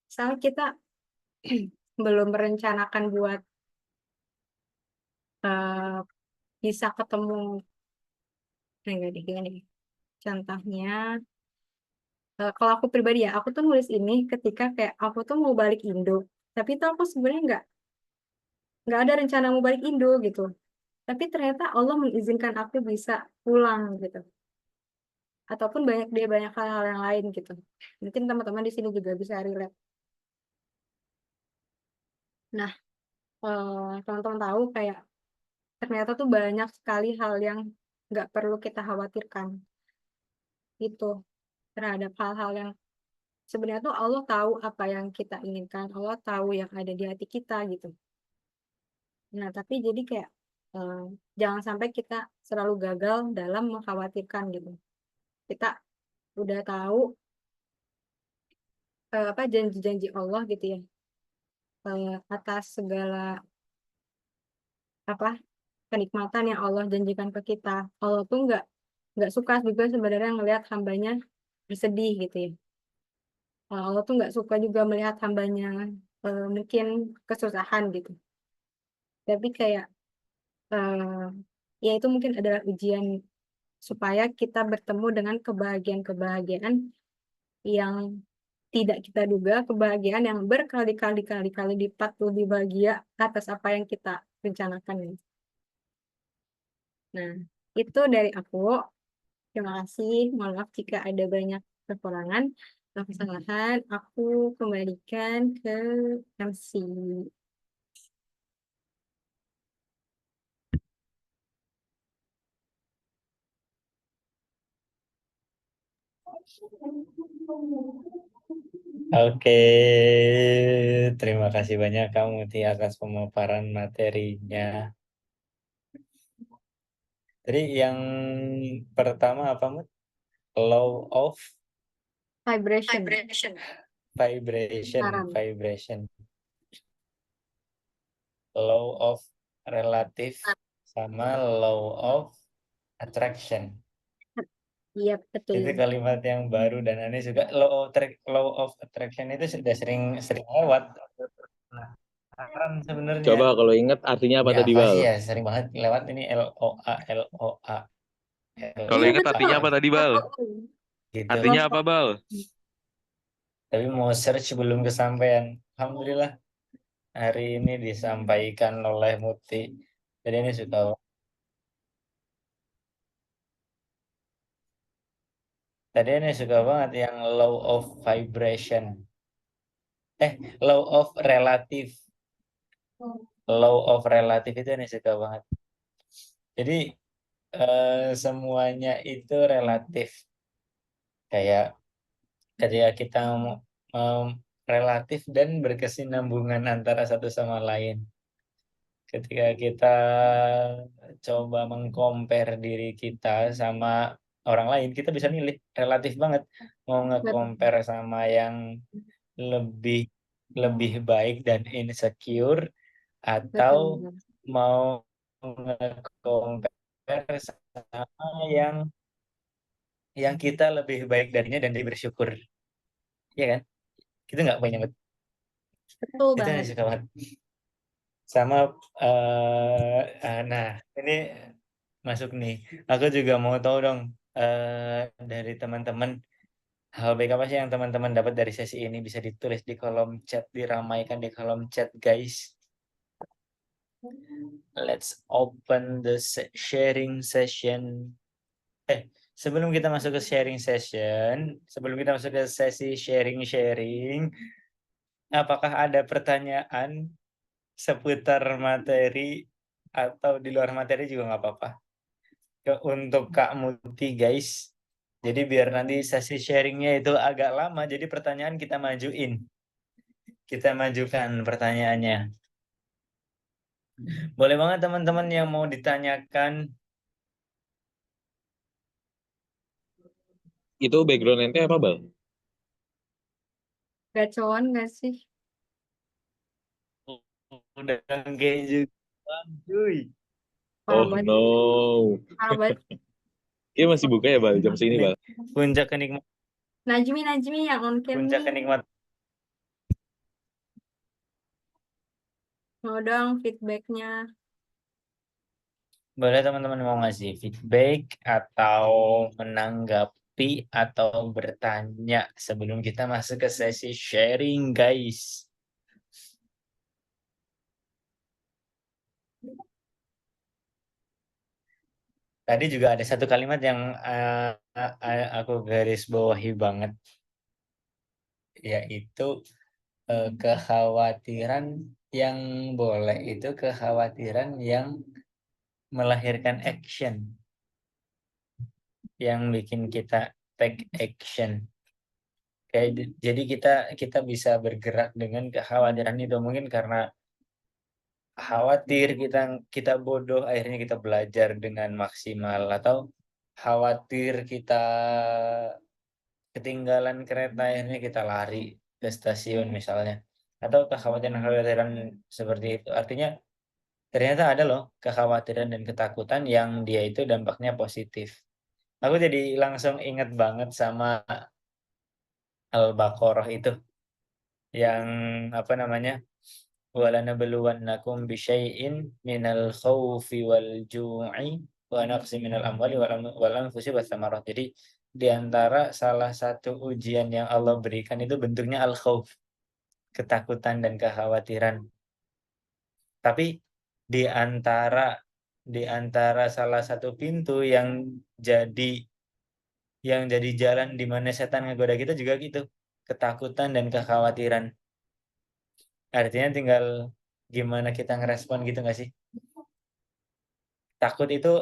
Misalnya kita belum merencanakan buat eh, bisa ketemu, enggak deh, gini. Contohnya, kalau aku pribadi ya, aku tuh nulis ini ketika kayak aku tuh mau balik Indo. Tapi tuh aku sebenarnya nggak ada rencana mau balik Indo gitu. Tapi ternyata Allah mengizinkan aku bisa pulang gitu. Ataupun banyak hal-hal yang lain gitu. Mungkin teman-teman di sini juga bisa relate. Nah, teman-teman tahu kayak ternyata tuh banyak sekali hal yang nggak perlu kita khawatirkan itu terhadap hal-hal yang sebenarnya tuh Allah tahu apa yang kita inginkan, Allah tahu yang ada di hati kita gitu. Nah, tapi jadi kayak eh, jangan sampai kita selalu gagal dalam mengkhawatirkan gitu. Kita udah tahu apa janji-janji Allah gitu ya, atas segala apa kenikmatan yang Allah janjikan ke kita. Allah tuh nggak suka juga sebenarnya ngelihat hambanya bersedih gitu ya. Allah tuh nggak suka juga melihat hambanya mungkin kesusahan gitu. Tapi kayak eh, ya itu mungkin adalah ujian supaya kita bertemu dengan kebahagiaan-kebahagiaan yang tidak kita duga, kebahagiaan yang berkali-kali lipat lebih bahagia atas apa yang kita rencanakan. Nah, itu dari aku. Terima kasih. Mohon maaf jika ada banyak kekurangan atau kesalahan. Aku kembalikan ke MC. Oke, terima kasih banyak kamu Ti atas pemaparan materinya. Jadi yang pertama apa Mut? Law of Vibration. vibration, Saran. vibration. Law of relative sama law of attraction. Iya, betul. Itu kalimat yang baru dan aneh juga. Law of attraction itu sudah sering lewat. Penasaran sebenarnya. Coba kalau ingat artinya apa Ya tadi, apa Bal? sih ya sering banget lewat ini LOA Kalau Iya, ingat betul. artinya apa tadi, Bal? gitu. Artinya apa, Bal? Tapi mau search belum kesampaian. Alhamdulillah hari ini disampaikan oleh Muti. Jadi ini sudah tadi ini suka banget yang law of vibration. Law of relative. Law of relative itu ini suka banget. Jadi semuanya itu relatif. Kayak ketika kita relatif dan berkesinambungan antara satu sama lain. Ketika kita coba mengcompare diri kita sama orang lain, kita bisa milih relatif banget mau Betul. nge-compare sama yang lebih lebih baik dan insecure atau Betul. mau nge-compare sama yang kita lebih baik darinya dan dia bersyukur. Iya kan? Kita nggak banyak banget. Betul Itu yang banget. suka banget. Sama nah ini masuk nih. Aku juga mau tahu dong dari teman-teman hal baik apa sih yang teman-teman dapat dari sesi ini, bisa ditulis di kolom chat, diramaikan di kolom chat, guys. Let's open the sharing session. Sebelum kita masuk ke sharing session, sebelum kita masuk ke sesi sharing-sharing, apakah ada pertanyaan seputar materi atau di luar materi juga nggak apa-apa? Untuk Kak Muti, guys. Jadi biar nanti sesi sharingnya itu agak lama, jadi pertanyaan kita majuin. Kita majukan pertanyaannya. Boleh banget teman-teman yang mau ditanyakan. Itu background ente apa, Bal? Gacoan gak sih? Udah kayak juga, cuy. Parah Oh banget. no. Parah banget. Kayaknya masih buka ya, Bal, jam segini, Bal? Puncak kenikmatan. Najmi yang on cam Puncak nih. kenikmatan. Mau dong feedbacknya. Boleh teman-teman mau ngasih feedback atau menanggapi atau bertanya sebelum kita masuk ke sesi sharing, guys. Tadi juga ada satu kalimat yang aku garis bawahi banget, yaitu kekhawatiran yang boleh itu kekhawatiran yang melahirkan action, yang bikin kita take action. Jadi kita bisa bergerak dengan kekhawatiran itu, mungkin karena khawatir kita bodoh akhirnya kita belajar dengan maksimal, atau khawatir kita ketinggalan kereta akhirnya kita lari ke stasiun misalnya, atau kekhawatiran-kekhawatiran seperti itu. Artinya ternyata ada loh kekhawatiran dan ketakutan yang dia itu dampaknya positif. Aku jadi langsung inget banget sama Al-Baqarah itu yang apa namanya, walanabluwannakum bisyai'in minal khaufi wal ju'i wa naqsi minal amwali wal anfusi was samarah. Jadi di antara salah satu ujian yang Allah berikan itu bentuknya al-khauf, ketakutan dan kekhawatiran. Tapi di antara salah satu pintu yang jadi jalan di mana setan ngegoda kita juga gitu, ketakutan dan kekhawatiran. Artinya tinggal gimana kita ngerespon gitu nggak sih? Takut itu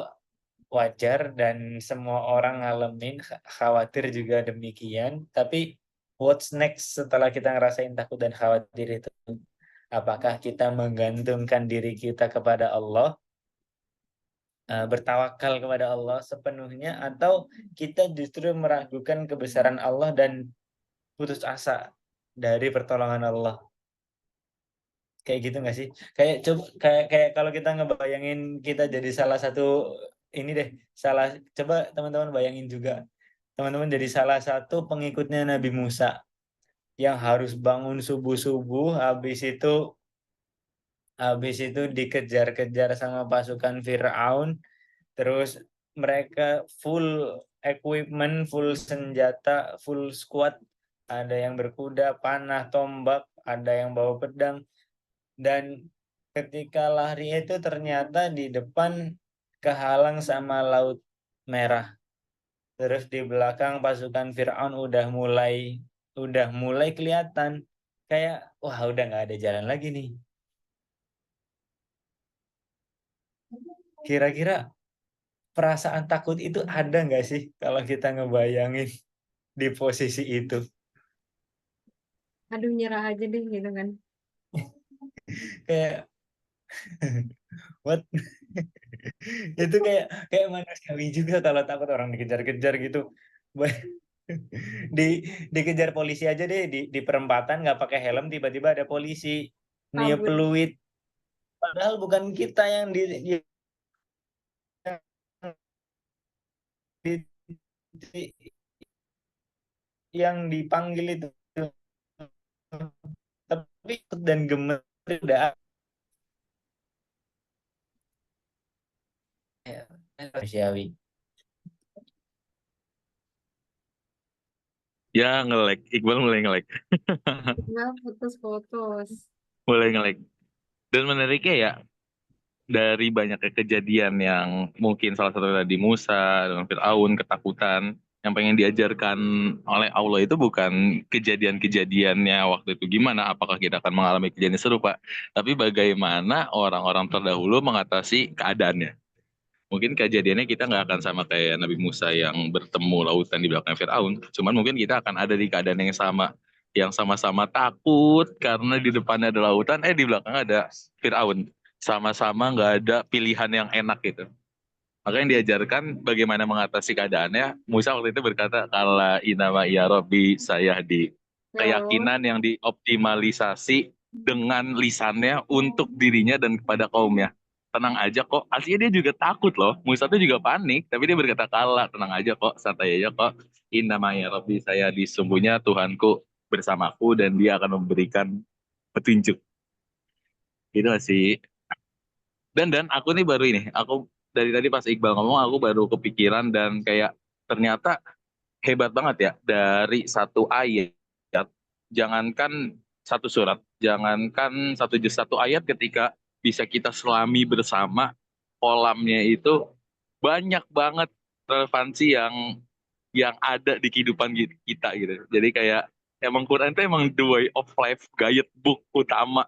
wajar dan semua orang ngalamin, khawatir juga demikian. Tapi what's next setelah kita ngerasain takut dan khawatir itu? Apakah kita menggantungkan diri kita kepada Allah, bertawakal kepada Allah sepenuhnya, atau kita justru meragukan kebesaran Allah dan putus asa dari pertolongan Allah? Kayak gitu nggak sih? Kayak coba kayak kalau kita ngebayangin kita jadi salah satu ini deh, coba teman-teman bayangin juga. Teman-teman jadi salah satu pengikutnya Nabi Musa yang harus bangun subuh-subuh, habis itu dikejar-kejar sama pasukan Firaun, terus mereka full equipment, full senjata, full squad, ada yang berkuda, panah, tombak, ada yang bawa pedang. Dan ketika lari itu ternyata di depan kehalang sama Laut Merah. Terus di belakang pasukan Fir'aun udah mulai kelihatan kayak wah udah nggak ada jalan lagi nih. Kira-kira perasaan takut itu ada nggak sih kalau kita ngebayangin di posisi itu? Aduh, nyerah aja deh gitu kan. Kayak what? Itu kayak kayak manusiawi juga kalau takut orang dikejar-kejar gitu. Di dikejar polisi aja deh di perempatan nggak pakai helm tiba-tiba ada polisi niup Kabur. peluit padahal bukan kita yang di- yang dipanggil itu, tapi ikut dan gemes udah manusiawi. Ya nge-lag, Iqbal mulai nge-lag. Nah, putus-putus. Mulai nge-lag. Dan menariknya ya, dari banyaknya kejadian yang mungkin salah satu tadi Musa dengan Fir'aun ketakutan yang pengen diajarkan oleh Allah itu bukan kejadian-kejadiannya waktu itu gimana, apakah kita akan mengalami kejadian serupa, tapi bagaimana orang-orang terdahulu mengatasi keadaannya. Mungkin kejadiannya kita nggak akan sama kayak Nabi Musa yang bertemu lautan di belakang Fir'aun, cuman mungkin kita akan ada di keadaan yang sama-sama takut karena di depannya ada lautan, di belakang ada Fir'aun. Sama-sama nggak ada pilihan yang enak gitu. Makanya diajarkan bagaimana mengatasi keadaannya. Musa waktu itu berkata, "Kala inama ya Rabbi saya di Ya Allah. keyakinan yang dioptimalisasi dengan lisannya untuk dirinya dan kepada kaumnya. Tenang aja kok." Aslinya dia juga takut loh. Musa tuh juga panik, tapi dia berkata, "Kala, tenang aja kok, santai aja kok. Inama ya Rabbi saya di sesungguhnya Tuhanku bersamaku dan dia akan memberikan petunjuk." Itu sih. Dan aku nih baru ini, aku dari tadi pas Iqbal ngomong aku baru kepikiran dan kayak ternyata hebat banget ya dari satu ayat, jangankan satu surat, jangankan satu ayat ketika bisa kita selami bersama kolamnya itu banyak banget relevansi yang ada di kehidupan kita gitu. Jadi kayak emang Quran itu emang the way of life guidebook utama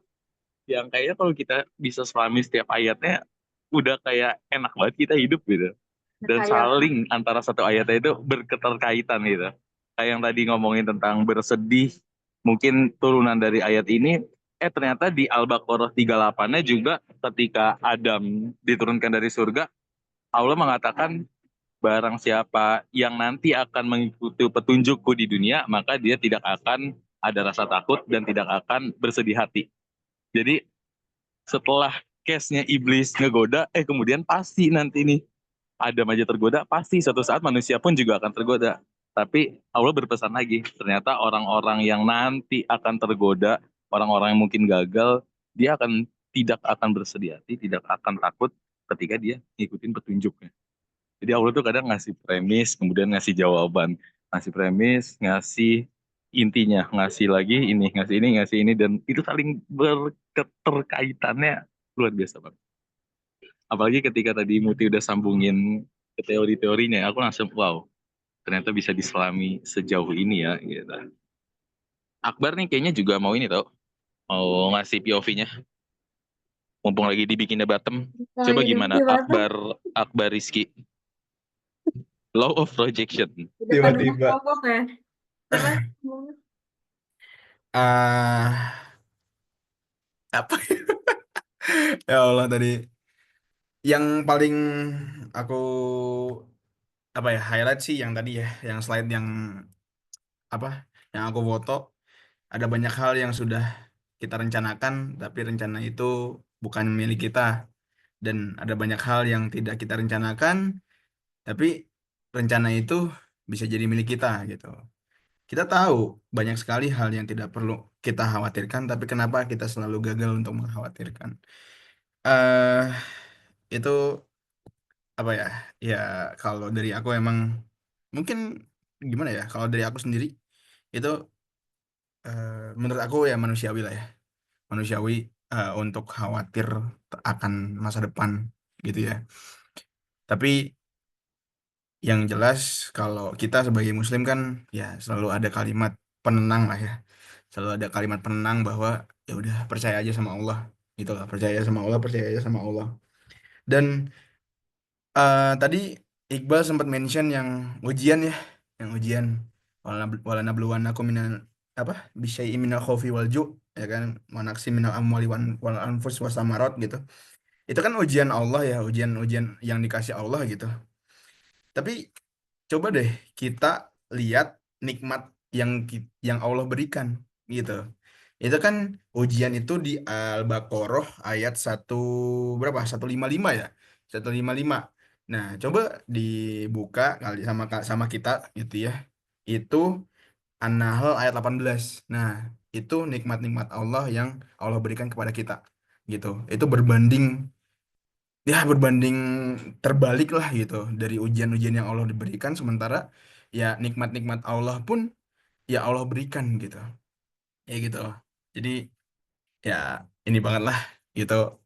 yang kayaknya kalau kita bisa selami setiap ayatnya udah kayak enak banget kita hidup gitu dan Kayak saling antara satu ayatnya itu berketerkaitan gitu kayak yang tadi ngomongin tentang bersedih mungkin turunan dari ayat ini ternyata di Al-Baqarah 38-nya juga ketika Adam diturunkan dari surga Allah mengatakan barang siapa yang nanti akan mengikuti petunjukku di dunia maka dia tidak akan ada rasa takut dan tidak akan bersedih hati. Jadi setelah case-nya iblis ngegoda, kemudian pasti nanti nih Adam aja tergoda, pasti suatu saat manusia pun juga akan tergoda. Tapi Allah berpesan lagi, ternyata orang-orang yang nanti akan tergoda, orang-orang yang mungkin gagal, dia tidak akan bersedih hati, tidak akan takut ketika dia ngikutin petunjuknya. Jadi Allah tuh kadang ngasih premis, kemudian ngasih jawaban, ngasih premis, ngasih intinya, ngasih ini, dan itu saling berketerkaitannya luar biasa banget. Apalagi ketika tadi Muti udah sambungin ke teori-teorinya, aku langsung wow, ternyata bisa diselami sejauh ini ya. Gitu. Akbar nih kayaknya juga mau ini tau, mau ngasih POV-nya, mumpung lagi dibikinnya Batem. Coba lagi gimana dibatan. Akbar Rizky, Law of Projection. Di depan rumah Tiba-tiba kelompok ya. Coba. ah apa ya Allah tadi yang paling aku apa ya highlight sih yang tadi ya yang slide yang apa yang aku foto ada banyak hal yang sudah kita rencanakan tapi rencana itu bukan milik kita dan ada banyak hal yang tidak kita rencanakan tapi rencana itu bisa jadi milik kita gitu. Kita tahu banyak sekali hal yang tidak perlu kita khawatirkan, tapi kenapa kita selalu gagal untuk mengkhawatirkan? eh itu apa ya? Ya kalau dari aku emang mungkin gimana ya? Kalau dari aku sendiri itu menurut aku ya manusiawi lah ya, manusiawi untuk khawatir akan masa depan gitu ya. Tapi yang jelas kalau kita sebagai Muslim kan ya selalu ada kalimat penenang lah ya. Selalu ada kalimat penenang bahwa ya udah percaya aja sama Allah gitu lah, percaya sama Allah, percaya aja sama Allah. Dan Tadi Iqbal sempat mention yang ujian ya, yang ujian wala nabluwannakum minal apa bisyai'in minal khaufi wal ju' ya kan, wa naqsin minal amwali wal anfus wasamarat gitu. Itu kan ujian Allah ya, ujian-ujian yang dikasih Allah gitu. Tapi coba deh kita lihat nikmat yang Allah berikan gitu. Itu kan ujian itu di Al-Baqarah ayat berapa? 155 ya. 155. Nah, coba dibuka kali sama kita gitu ya. Itu An-Nahl ayat 18. Nah, itu nikmat-nikmat Allah yang Allah berikan kepada kita gitu. Itu berbanding terbalik lah gitu dari ujian-ujian yang Allah diberikan, sementara ya nikmat-nikmat Allah pun ya Allah berikan gitu ya gitu. Jadi ya ini banget lah gitu,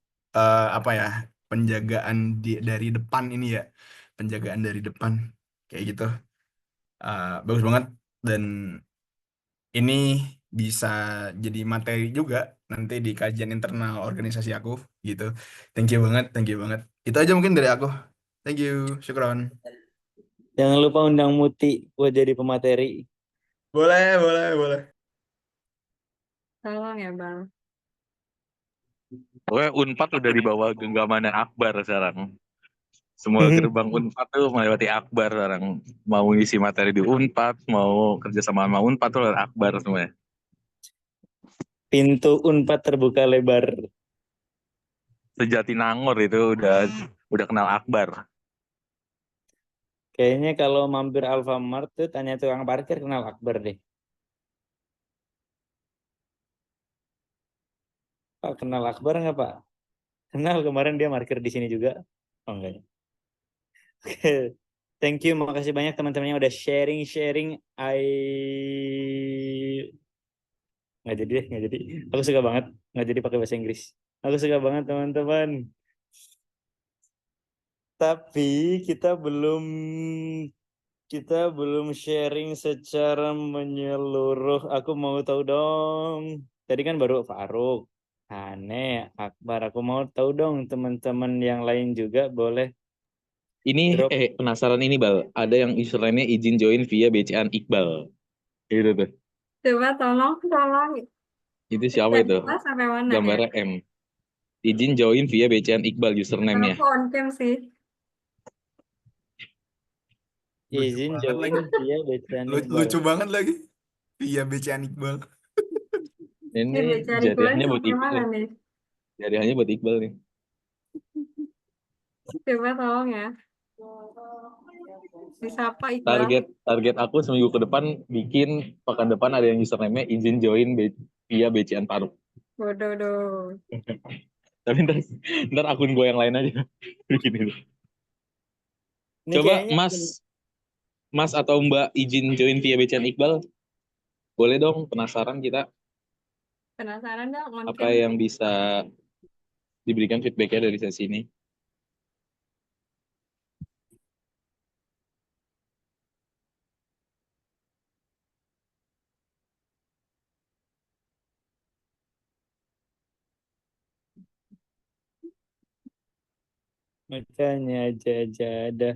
apa ya, penjagaan dari depan ini ya, penjagaan dari depan kayak gitu. Bagus banget, dan ini bisa jadi materi juga nanti di kajian internal organisasi aku gitu. Thank you banget. Itu aja mungkin dari aku. Thank you, syukron. Jangan lupa undang Muti buat jadi pemateri. Boleh. Tolong ya Bang. Pokoknya Unpad udah dibawa genggamannya Akbar sekarang. Semua gerbang Unpad tuh melewati Akbar sekarang. Mau ngisi materi di Unpad, mau kerja sama Unpad tuh lewat Akbar semuanya. Pintu Unpad terbuka lebar. Sejatinangor itu udah kenal Akbar. Kayaknya kalau mampir Alfamart tuh tanya tukang parkir kenal Akbar deh. Pak kenal Akbar nggak Pak? Kenal, kemarin dia parkir di sini juga. Oh enggak ya. Oke. Thank you, makasih banyak teman-teman yang udah sharing. Nggak jadi deh, nggak jadi. Aku suka banget nggak jadi pakai bahasa Inggris. Aku suka banget teman-teman. Tapi kita belum sharing secara menyeluruh. Aku mau tahu dong. Tadi kan baru Faruk, Hane, Akbar. Aku mau tahu dong teman-teman yang lain juga boleh Ini drop. penasaran ini Bal, ada yang username-nya izin join via BCAan Iqbal. Gitu tuh. Coba tolong. Itu siapa Dari itu? mana sampai mana ya? Gambarnya M. Izin join via BCAan Iqbal username-nya. Aku on cam sih. Lucu Izin banget join lagi. via bacaan Iqbal. Lucu banget lagi. Iya, BCAan Iqbal. Ini Ini cari bulan jadiahnya buat sampai Iqbal mana nih. nih? Jadiahnya buat Iqbal nih. Coba tolong ya. Disapa Iqbal. Target aku seminggu ke depan bikin pekan depan ada yang username-nya izin join via BCAan Faruk. Bodoh dong. Tapi ntar akun gue yang lain aja bikin itu. Ini Coba kayaknya Mas atau Mbak izin join via BCAan Iqbal. Boleh dong, penasaran kita Penasaran dong on apa cam. yang bisa diberikan feedback-nya dari sesi ini. makanya aja ada.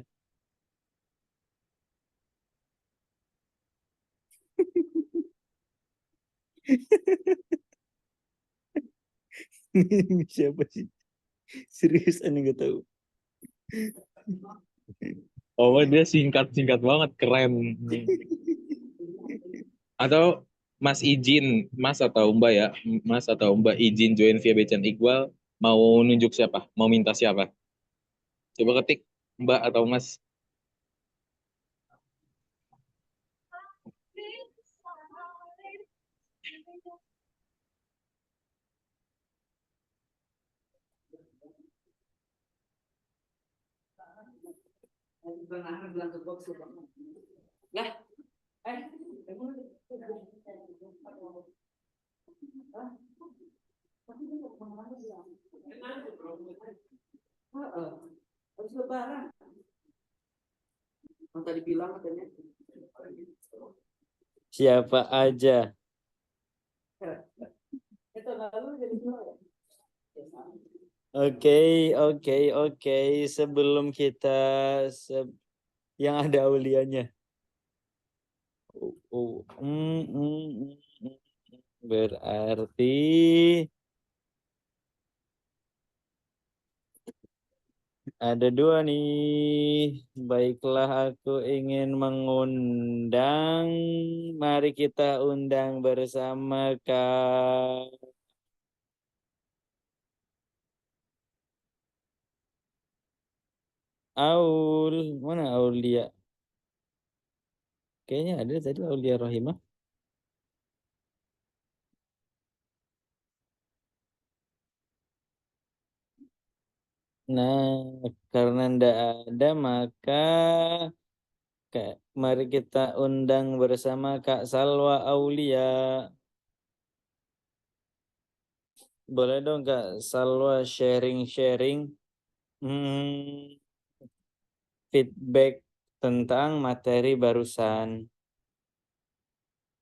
Siapa sih? Serius aneh gak tahu. Oh, dia singkat banget, keren. Atau Mas atau Mbak ya, Mas atau Mbak izin join via BCAan Iqbal, mau nunjuk siapa? Mau minta siapa? Coba ketik Mbak atau Mas. Siapa aja. Oke, oke, oke. Sebelum kita yang ada Aulianya. Berarti ada dua nih. Baiklah, aku ingin mengundang. Mari kita undang bersama Kak Aul. Mana Aulia? Kayaknya ada tadi Aulia Rohimah. Nah, karena ndak ada maka mari kita undang bersama Kak Salwa Aulia. Boleh dong Kak Salwa sharing-sharing feedback tentang materi barusan.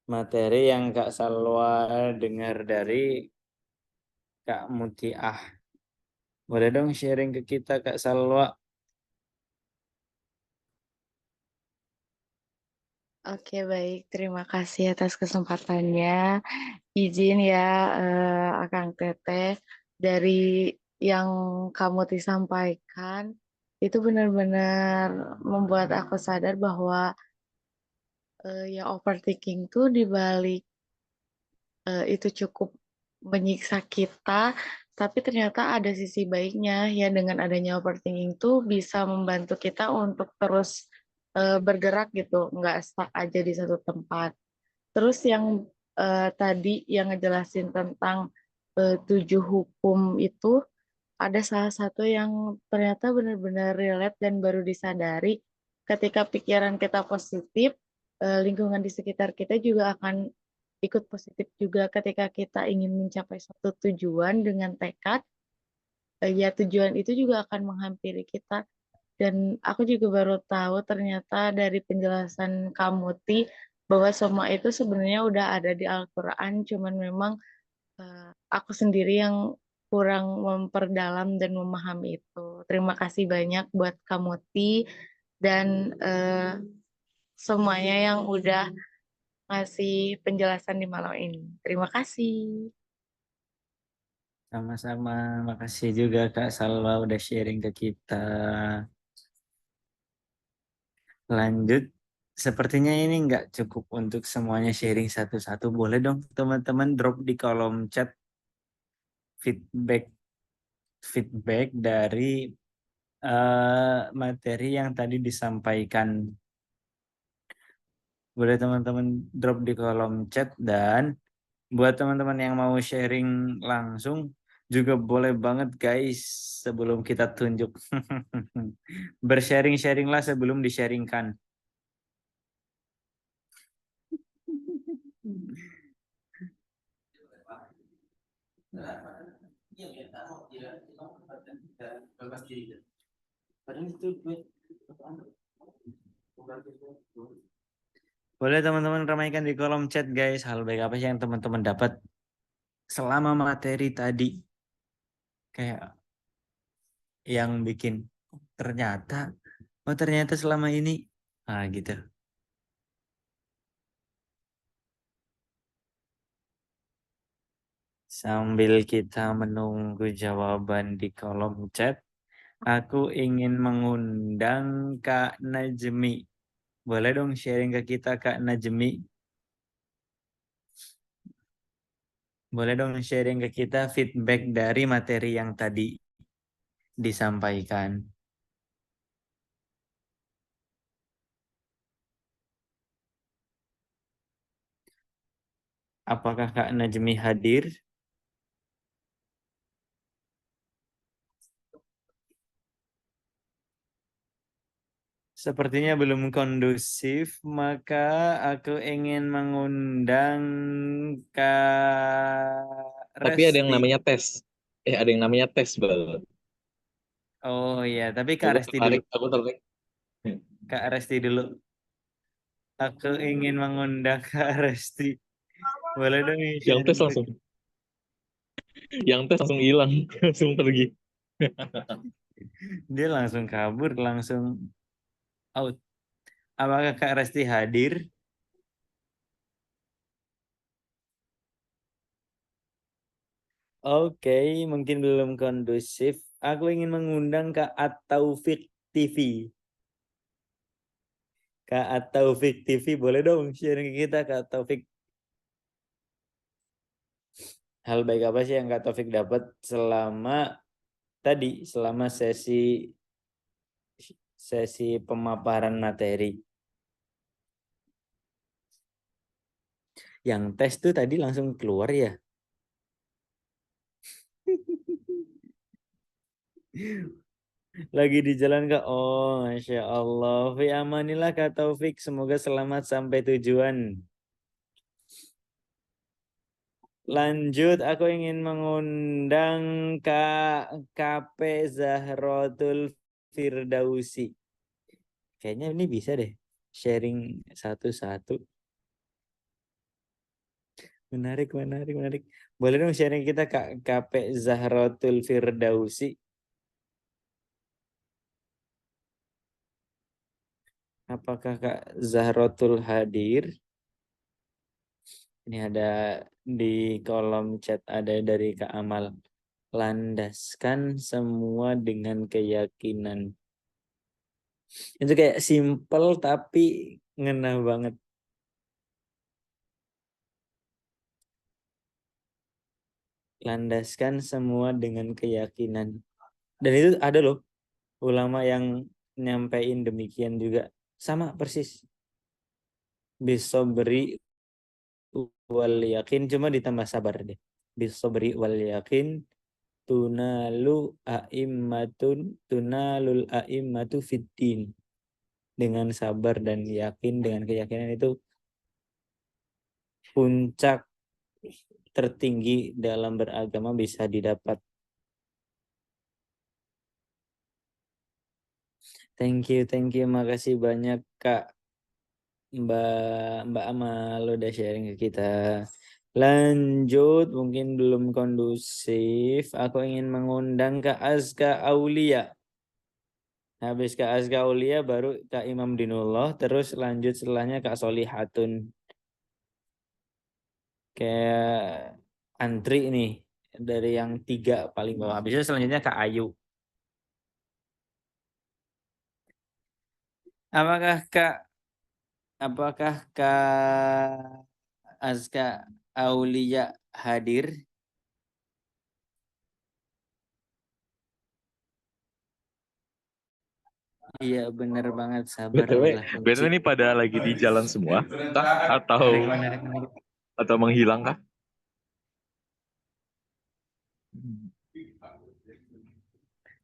Materi yang Kak Salwa dengar dari Kak Mutiah. Boleh dong sharing ke kita Kak Salwa. Oke, baik. Terima kasih atas kesempatannya. Izin ya, Akang Teteh, dari yang kamu disampaikan, itu benar-benar membuat aku sadar bahwa ya overthinking tuh dibalik itu cukup menyiksa kita, tapi ternyata ada sisi baiknya ya dengan adanya overthinking tuh bisa membantu kita untuk terus bergerak gitu, nggak stuck aja di satu tempat. Terus yang tadi yang ngejelasin tentang 7 hukum itu, ada salah satu yang ternyata benar-benar relate dan baru disadari ketika pikiran kita positif, lingkungan di sekitar kita juga akan ikut positif juga ketika kita ingin mencapai suatu tujuan dengan tekad, ya tujuan itu juga akan menghampiri kita. Dan aku juga baru tahu ternyata dari penjelasan Kamuti bahwa semua itu sebenarnya udah ada di Al-Quran, cuman memang aku sendiri yang kurang memperdalam dan memahami itu. Terima kasih banyak buat Kamuti dan semuanya yang udah ngasih penjelasan di malam ini. Terima kasih. Sama-sama. Makasih juga Kak Salwa udah sharing ke kita. Lanjut. Sepertinya ini nggak cukup untuk semuanya sharing satu-satu. Boleh dong teman-teman drop di kolom chat feedback dari materi yang tadi disampaikan. Boleh teman-teman drop di kolom chat, dan buat teman-teman yang mau sharing langsung juga boleh banget guys sebelum kita tunjuk. Bersharing-sharinglah sebelum di-sharingkan. Boleh teman-teman ramaikan di kolom chat guys, hal baik apa sih yang teman-teman dapat selama materi tadi. Kayak yang bikin ternyata selama ini gitu. Sambil kita menunggu jawaban di kolom chat, aku ingin mengundang Kak Najmi. Boleh dong sharing ke kita Kak Najmi? Boleh dong sharing ke kita feedback dari materi yang tadi disampaikan. Apakah Kak Najmi hadir? Sepertinya belum kondusif, maka aku ingin mengundang Kak Tapi ada yang Resti. namanya tes. Ada yang namanya tes, Bal. Oh iya, tapi Kak Resti dulu. Aku tertarik. Kak Resti dulu. Aku ingin mengundang Kak Resti. Boleh dong Yang tes sharing. langsung, yang tes langsung hilang, langsung pergi. Dia langsung kabur, langsung out. Apakah Kak Resti hadir? Oke, mungkin belum kondusif. Aku ingin mengundang Kak At-Taufik TV. Kak At-Taufik TV, boleh dong sharing ke kita Kak Taufik. Hal baik apa sih yang Kak Taufik dapat selama sesi pemaparan materi. Yang tes tuh tadi langsung keluar ya. Lagi di jalan Kak. Oh, Masya Allah. Fi amanillah Kak Taufik. Semoga selamat sampai tujuan. Lanjut, aku ingin mengundang Kak KP Zahrotul Firdausi. Kayaknya ini bisa deh sharing satu-satu. Menarik. Boleh dong sharing kita Kak KP Zahrotul Firdausi. Apakah Kak Zahrotul hadir? Ini ada di kolom chat ada dari Kak Amal. Landaskan semua dengan keyakinan. Itu kayak simple tapi ngena banget. Landaskan semua dengan keyakinan. Dan itu ada loh ulama yang nyampein demikian juga. Sama persis. Bisobri wal yakin, cuma ditambah sabar deh. Bisobri wal yakin tunalul a'immatu fiddin. Dengan sabar dan yakin, dengan keyakinan itu puncak tertinggi dalam beragama bisa didapat. Thank you. Makasih banyak Kak Mbak Amal udah sharing ke kita. Lanjut, mungkin belum kondusif. Aku ingin mengundang Kak Azka Aulia. Habis Kak Azka Aulia baru Kak Imam Dinullah, terus lanjut setelahnya Kak Solihatun. Kayak antri nih dari yang 3 paling bawah. Habis itu selanjutnya Kak Ayu. Apakah Kak Azka Aulia hadir? Iya bener banget, sabar adalah BTW kunci. ini pada lagi di jalan semua kah? Menarik. Atau menghilang kah?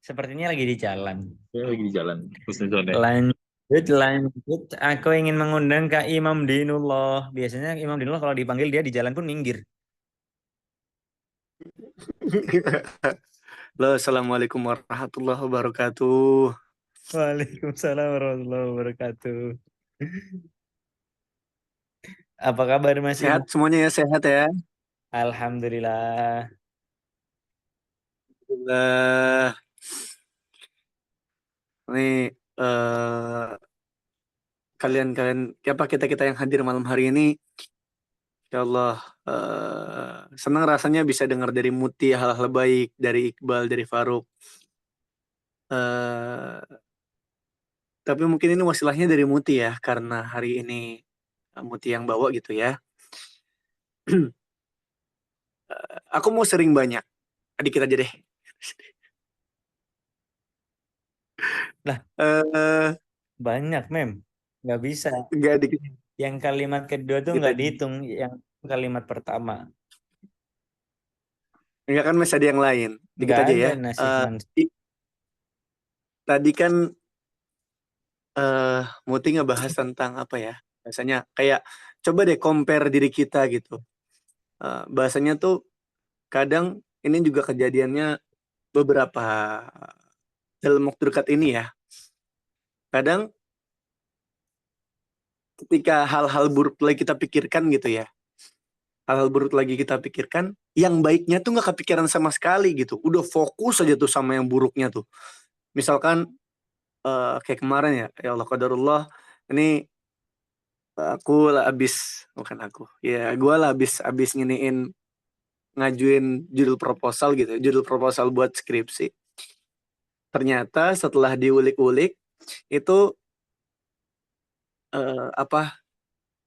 Sepertinya lagi di jalan. Ya, lagi di jalan. Lanjut. Aku ingin mengundang Kak Imam Dinullah. Biasanya Imam Dinullah kalau dipanggil dia di jalan pun minggir. Halo, Assalamualaikum warahmatullahi wabarakatuh. Waalaikumsalam warahmatullahi wabarakatuh. Apa kabar Mas Sehat Imam? semuanya ya, sehat ya. Alhamdulillah. Alhamdulillah. Nih, kalian apa kita yang hadir malam hari ini, insya Allah senang rasanya bisa dengar dari Muti hal-hal baik, dari Iqbal, dari Faruk. Tapi mungkin ini wasilahnya dari Muti ya, karena hari ini Muti yang bawa gitu ya. Aku mau sering banyak, dikit aja deh. Lah, banyak Mem. Nggak bisa. Enggak dikit. Yang kalimat kedua tuh Dikit nggak aja. dihitung. Yang kalimat pertama. Enggak kan masih ada yang lain. Dikit Nggak aja ada ya. nasib manusia. Tadi kan Muti ngebahas tentang apa ya? Biasanya kayak coba deh compare diri kita gitu. Bahasanya tuh kadang ini juga kejadiannya beberapa dalam waktu dekat ini ya. Kadang ketika hal-hal buruk lagi kita pikirkan gitu ya. hal-hal buruk lagi kita pikirkan, yang baiknya tuh nggak kepikiran sama sekali gitu. Udah fokus aja tuh sama yang buruknya tuh. Misalkan kayak kemarin ya Allah qadarullah, ini aku lah bukan aku, ya gue lah abis ngajuin judul proposal gitu, judul proposal buat skripsi. Ternyata setelah diulik-ulik itu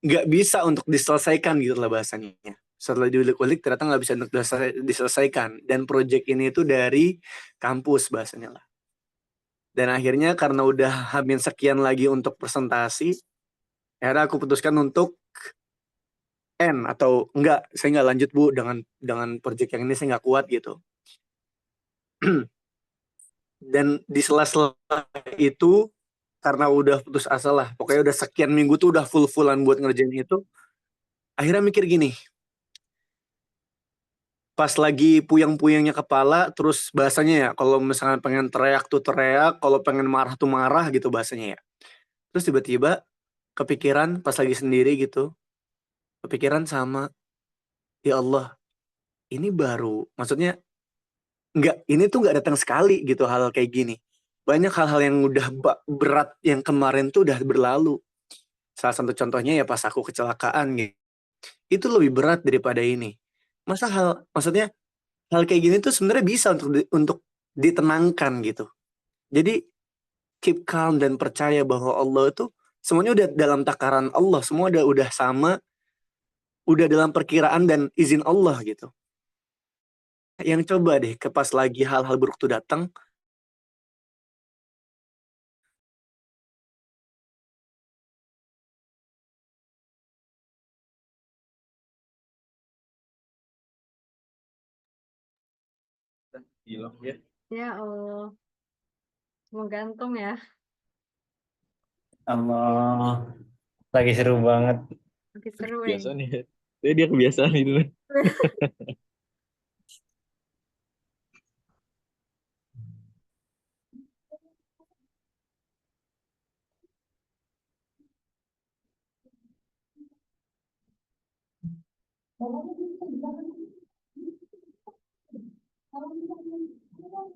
nggak bisa untuk diselesaikan gitu lah bahasanya. Setelah diulik-ulik ternyata nggak bisa untuk diselesaikan, dan project ini itu dari kampus bahasanya lah. Dan akhirnya karena udah hampir sekian lagi untuk presentasi, akhirnya aku putuskan untuk atau enggak, saya nggak lanjut Bu, dengan project yang ini saya nggak kuat gitu. Dan di sela-sela itu, karena udah putus asa lah, pokoknya udah sekian minggu tuh udah full-fullan buat ngerjain itu, akhirnya mikir gini, pas lagi puyeng-puyengnya kepala, terus bahasanya ya, kalau misalnya pengen teriak tuh teriak, kalau pengen marah tuh marah gitu bahasanya ya. Terus tiba-tiba kepikiran pas lagi sendiri gitu, kepikiran sama, ya Allah, ini baru, maksudnya ini tuh nggak datang sekali gitu hal kayak gini. Banyak hal-hal yang udah berat yang kemarin tuh udah berlalu. Salah satu contohnya ya pas aku kecelakaan gitu. Itu lebih berat daripada ini. Maksudnya hal kayak gini tuh sebenarnya bisa untuk ditenangkan gitu. Jadi keep calm dan percaya bahwa Allah itu semuanya udah dalam takaran Allah, semua udah sama, udah dalam perkiraan dan izin Allah gitu. Yang coba deh pas lagi hal-hal buruk tuh datang, Hilang ya. Ya Allah, mau gantung ya. Allah, lagi seru banget. Oke, seru nih. Kebiasaan ya. Dia kebiasaan itu.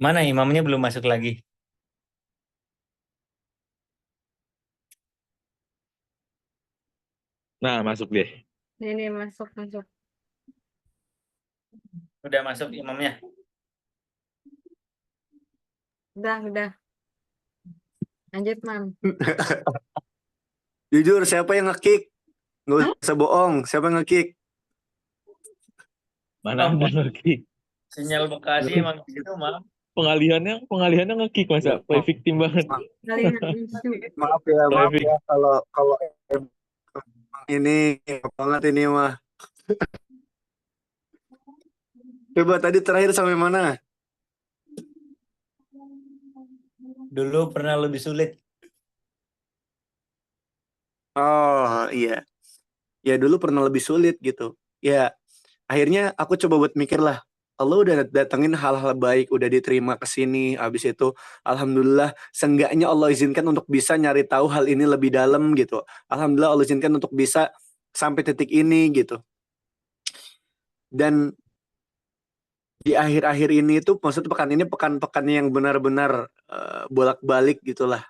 Mana imamnya belum masuk lagi? Nah, masuk deh. Ini masuk. Udah masuk imamnya? Udah. Lanjut, Mam. jujur siapa yang nge-kick? Nggak usah bohong, siapa yang nge-kick? Mana ada nge-kick? Sinyal Bekasi emang gitu, Mam. Pengalihannya nge-kick masa play victim banget. Kalian isu. Maaf ya kalau ini banget ini mah. Coba tadi terakhir sampai mana? Dulu pernah lebih sulit. Oh iya. Ya dulu pernah lebih sulit gitu. Ya akhirnya aku coba buat mikir lah. Allah udah datengin hal-hal baik, udah diterima ke sini. Abis itu alhamdulillah seenggaknya Allah izinkan untuk bisa nyari tahu hal ini lebih dalam gitu. Alhamdulillah Allah izinkan untuk bisa sampai titik ini gitu. Dan di akhir-akhir ini tuh, maksud pekan ini pekan-pekan yang benar-benar bolak-balik gitulah.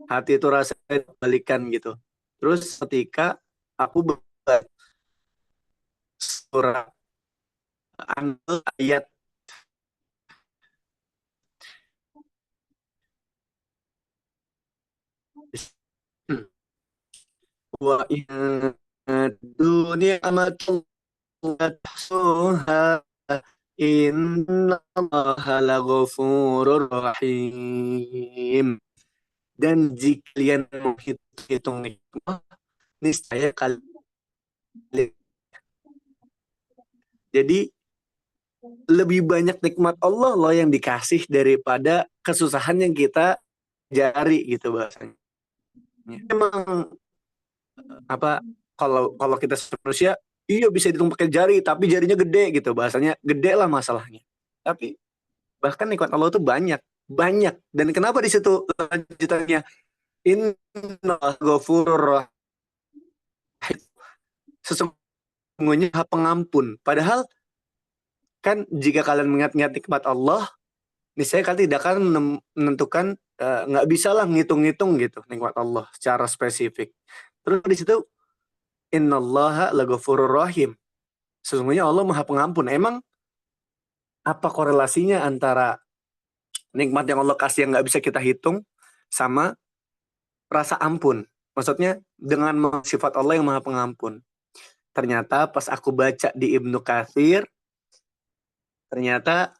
Hati itu rasanya balikan gitu. Terus ketika aku baca surah An-Nahl ayat wa in dunia amatullah tahsuha innallaha laghafurur rahim. Dan jika kalian menghitung nikmat, niscaya kalian. Jadi lebih banyak nikmat Allah loh yang dikasih daripada kesusahan yang kita jari gitu bahasanya. Emang kalau kita manusia, iya bisa dihitung pakai jari, tapi jarinya gede gitu bahasanya, gede lah masalahnya. Tapi bahkan nikmat Allah itu banyak. Dan kenapa di situ lanjutannya Innallaha ghafurur rahim, sesungguhnya sesungguhnya Maha Pengampun. Padahal kan jika kalian mengingat-ingat nikmat Allah, niscaya kalian tidak akan menentukan, nggak bisa lah ngitung-ngitung gitu nikmat Allah secara spesifik. Terus di situ innallaha laghafurur rahim. Sesungguhnya Allah Maha Pengampun. Emang apa korelasinya antara nikmat yang Allah kasih yang nggak bisa kita hitung sama rasa ampun? Maksudnya dengan sifat Allah yang Maha Pengampun. Ternyata pas aku baca di Ibnu Katsir, ternyata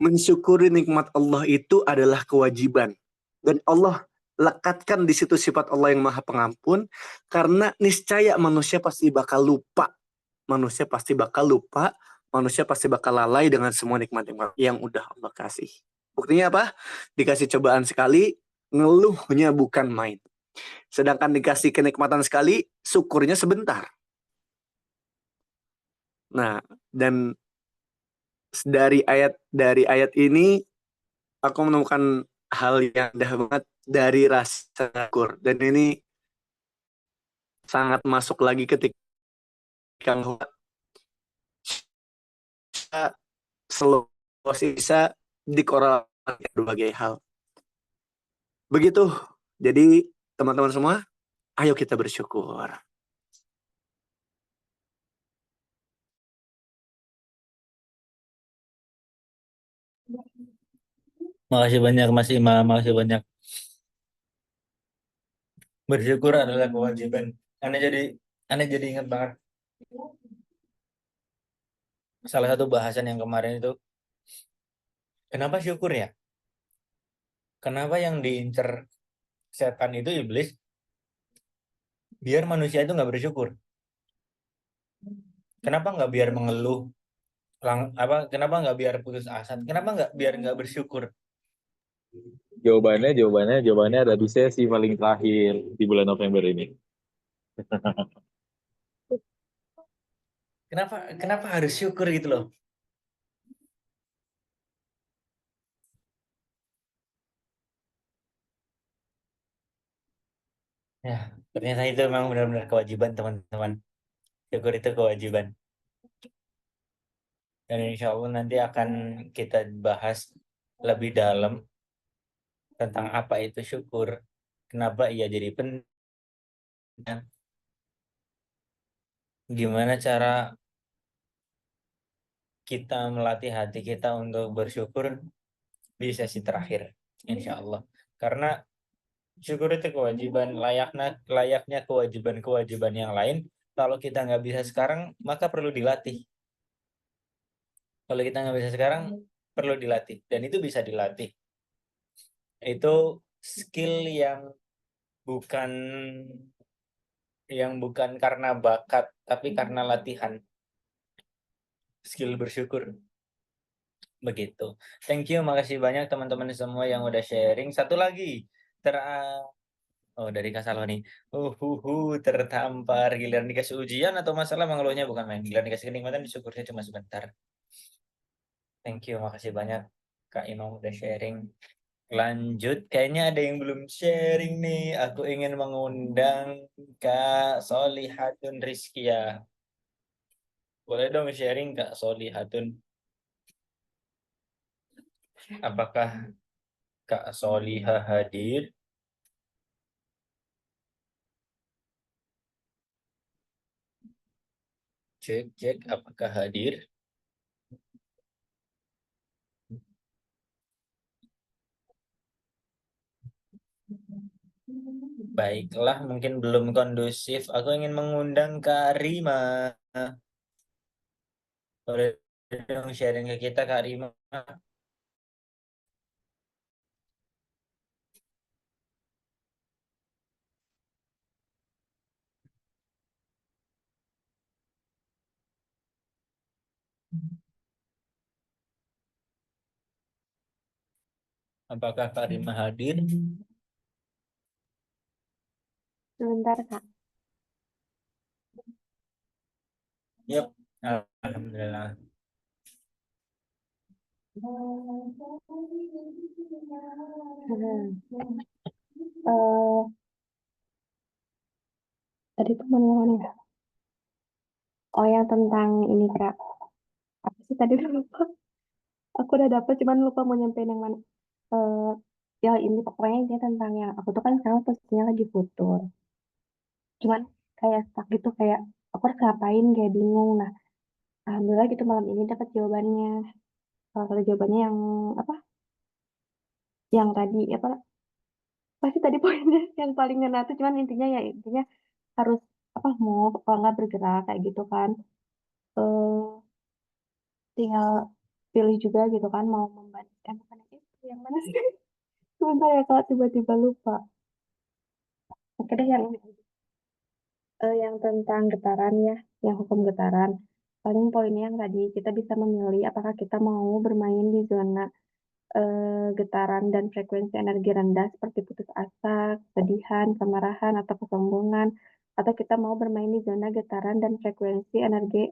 mensyukuri nikmat Allah itu adalah kewajiban. Dan Allah lekatkan di situ sifat Allah yang Maha Pengampun, karena niscaya manusia pasti bakal lupa. Manusia pasti bakal lupa, manusia pasti bakal lalai dengan semua nikmat-nikmat yang udah Allah kasih. Buktinya apa? Dikasih cobaan sekali, ngeluhnya bukan main. Sedangkan dikasih kenikmatan sekali, syukurnya sebentar. Nah, dan dari ayat ini aku menemukan hal yang indah banget dari rasa syukur, dan ini sangat masuk lagi ketika kita selalu bisa dikorelasikan berbagai hal. Begitu. Jadi teman-teman semua, ayo kita bersyukur. Makasih banyak Mas Imam, makasih banyak. Bersyukur adalah kewajiban. Aneh jadi ingat banget salah satu bahasan yang kemarin itu. Kenapa syukur ya? Kenapa yang diincer setan itu iblis? Biar manusia itu nggak bersyukur. Kenapa nggak biar mengeluh? Kenapa nggak biar putus asa? Kenapa nggak biar nggak bersyukur? Jawabannya ada di sesi paling terakhir di bulan November ini. Kenapa harus syukur gitu loh? Ya, ternyata itu memang benar-benar kewajiban teman-teman. Syukur itu kewajiban. Dan insya Allah nanti akan kita bahas lebih dalam tentang apa itu syukur, kenapa ia jadi penting, gimana cara kita melatih hati kita untuk bersyukur di sesi terakhir, insya Allah. Karena syukur itu kewajiban, layaknya kewajiban-kewajiban yang lain. Kalau kita nggak bisa sekarang, maka perlu dilatih. Kalau kita nggak bisa sekarang, perlu dilatih. Dan itu bisa dilatih. Itu skill bukan yang bukan karena bakat, tapi karena latihan. Skill bersyukur. Begitu. Thank you, makasih banyak teman-teman semua yang udah sharing. Satu lagi, dari Kak Saloni. Tertampar. Giliran dikasih ujian atau masalah mengeluhnya bukan main. Giliran dikasih kenikmatan disyukurnya cuma sebentar. Thank you, makasih banyak Kak Imam udah sharing. Lanjut, kayaknya ada yang belum sharing nih. Aku ingin mengundang Kak Solihatun Rizkia. Boleh dong sharing Kak Solihatun. Apakah Kak Soliha hadir? Cek, apakah hadir? Baiklah, mungkin belum kondusif. Aku ingin mengundang Kak Rima. Boleh dong sharing ke kita, Kak Rima. Apakah Kak Rima hadir? Sebentar, Kak. Yap. Alhamdulillah. Eh, tadi teman yang mana ya? Oh, yang tentang ini Kak. Apa sih tadi udah lupa? Aku udah dapet, cuman lupa mau nyampein yang mana. Eh, ya ini pokoknya dia tentang yang aku tuh kan sekarang posisinya lagi futur. Cuman kayak stuck gitu, kayak aku harus ngapain, kayak bingung. Nah, alhamdulillah gitu malam ini dapat jawabannya. Salah satu jawabannya yang apa? Yang tadi apa? Pasti tadi poinnya yang paling ngena tuh, cuman intinya ya intinya harus apa, mau kalau nggak bergerak kayak gitu kan. Eh, tinggal pilih juga gitu kan, mau membandingkan bukan yang itu yang mana sih. Sebentar ya Kak, tiba-tiba lupa. Oke deh, yang ini aja. Yang tentang getaran ya, yang hukum getaran. Paling poinnya yang tadi kita bisa memilih apakah kita mau bermain di zona getaran dan frekuensi energi rendah seperti putus asa, kesedihan, kemarahan, atau kesombongan, atau kita mau bermain di zona getaran dan frekuensi energi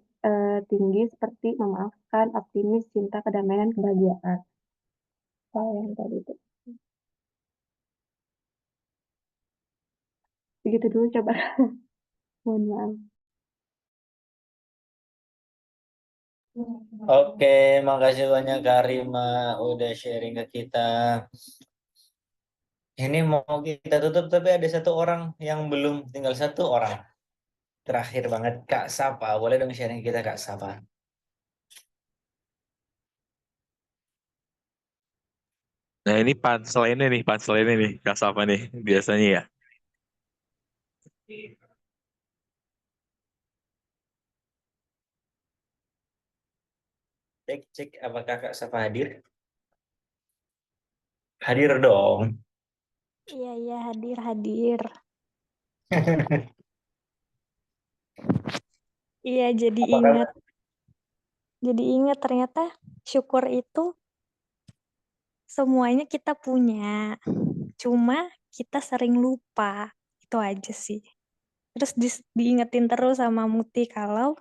tinggi seperti memaafkan, optimis, cinta, kedamaian, dan kebahagiaan. Oh, yang tadi itu. Begitu dulu coba. Mohon maaf. Oke, makasih banyak Kak Rima udah sharing ke kita. Ini mau kita tutup tapi ada satu orang yang belum, tinggal satu orang. Terakhir banget Kak Sapa, boleh dong sharing kita Kak Sapa? Nah ini punchline-nya nih, Kak Safa nih, biasanya ya. Cek apakah Kak Sapa hadir? Hadir dong. Iya, hadir. Iya, Apakah jadi ingat ternyata syukur itu semuanya kita punya. Cuma kita sering lupa. Itu aja sih. Terus diingetin terus sama Muti kalau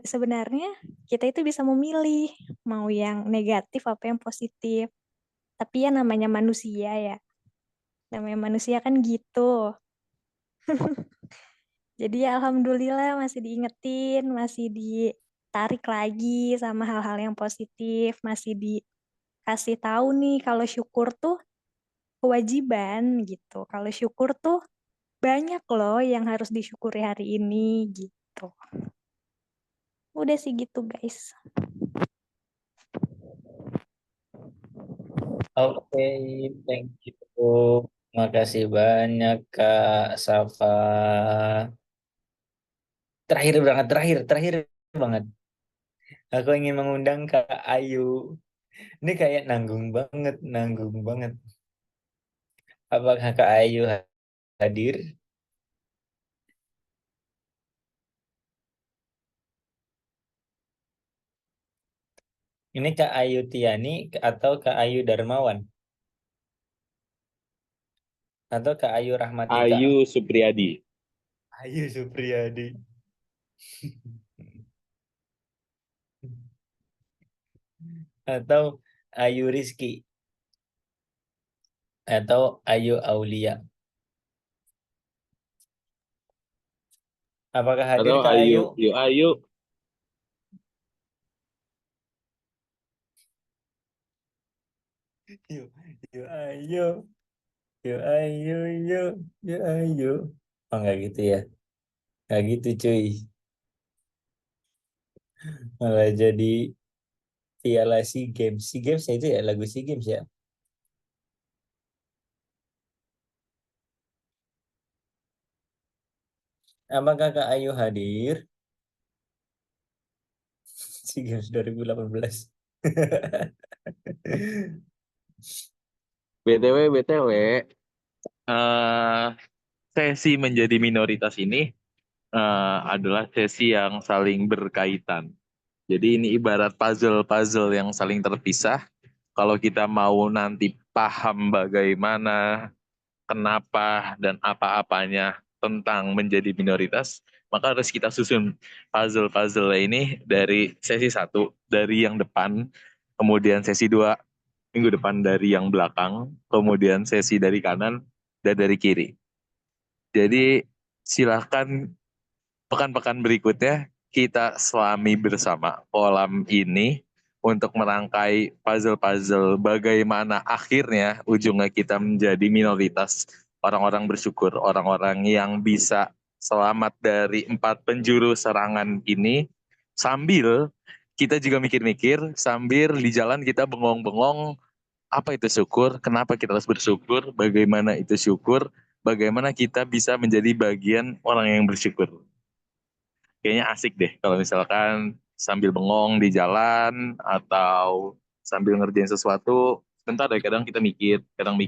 sebenarnya kita itu bisa memilih mau yang negatif apa yang positif. Tapi ya namanya manusia ya. Namanya manusia kan gitu. Jadi ya alhamdulillah masih diingetin, masih ditarik lagi sama hal-hal yang positif, masih dikasih tahu nih kalau syukur tuh kewajiban gitu. Kalau syukur tuh banyak loh yang harus disyukuri hari ini gitu. Udah sih gitu guys. Oke, thank you. Makasih banyak Kak Safa. Terakhir banget. Aku ingin mengundang Kak Ayu. Ini kayak nanggung banget. Apakah Kak Ayu hadir? Ini Kak Ayu Tiani atau Kak Ayu Darmawan? Atau Kak Ayu Rahmatika? Ayu Supriyadi. Ayu Supriyadi. Atau Ayu Rizky? Atau Ayu Aulia? Apakah hadir Atau Kak Ayu? Ayu. Yuk, yuk ayo. Yuk ayo, yuk ayo. Oh enggak gitu ya. Enggak gitu cuy. Malah jadi Piala SEA Games. SEA Games ya itu ya, lagu SEA Games ya. Apakah Kak Ayu hadir? SEA Games 2018. BTW, sesi menjadi minoritas ini adalah sesi yang saling berkaitan. Jadi ini ibarat puzzle-puzzle yang saling terpisah. Kalau kita mau nanti paham bagaimana, kenapa, dan apa-apanya tentang menjadi minoritas, maka harus kita susun puzzle-puzzle ini dari sesi 1, dari yang depan, kemudian sesi 2, minggu depan dari yang belakang, kemudian sesi dari kanan, dan dari kiri. Jadi silahkan pekan-pekan berikutnya kita selami bersama kolam ini untuk merangkai puzzle-puzzle bagaimana akhirnya ujungnya kita menjadi minoritas orang-orang bersyukur, orang-orang yang bisa selamat dari 4 penjuru serangan ini, sambil kita juga mikir-mikir, sambil di jalan kita bengong-bengong, apa itu syukur, kenapa kita harus bersyukur, bagaimana itu syukur, bagaimana kita bisa menjadi bagian orang yang bersyukur. Kayaknya asik deh kalau misalkan sambil bengong di jalan atau sambil ngerjain sesuatu. Bentar deh, kadang kita mikir, kadang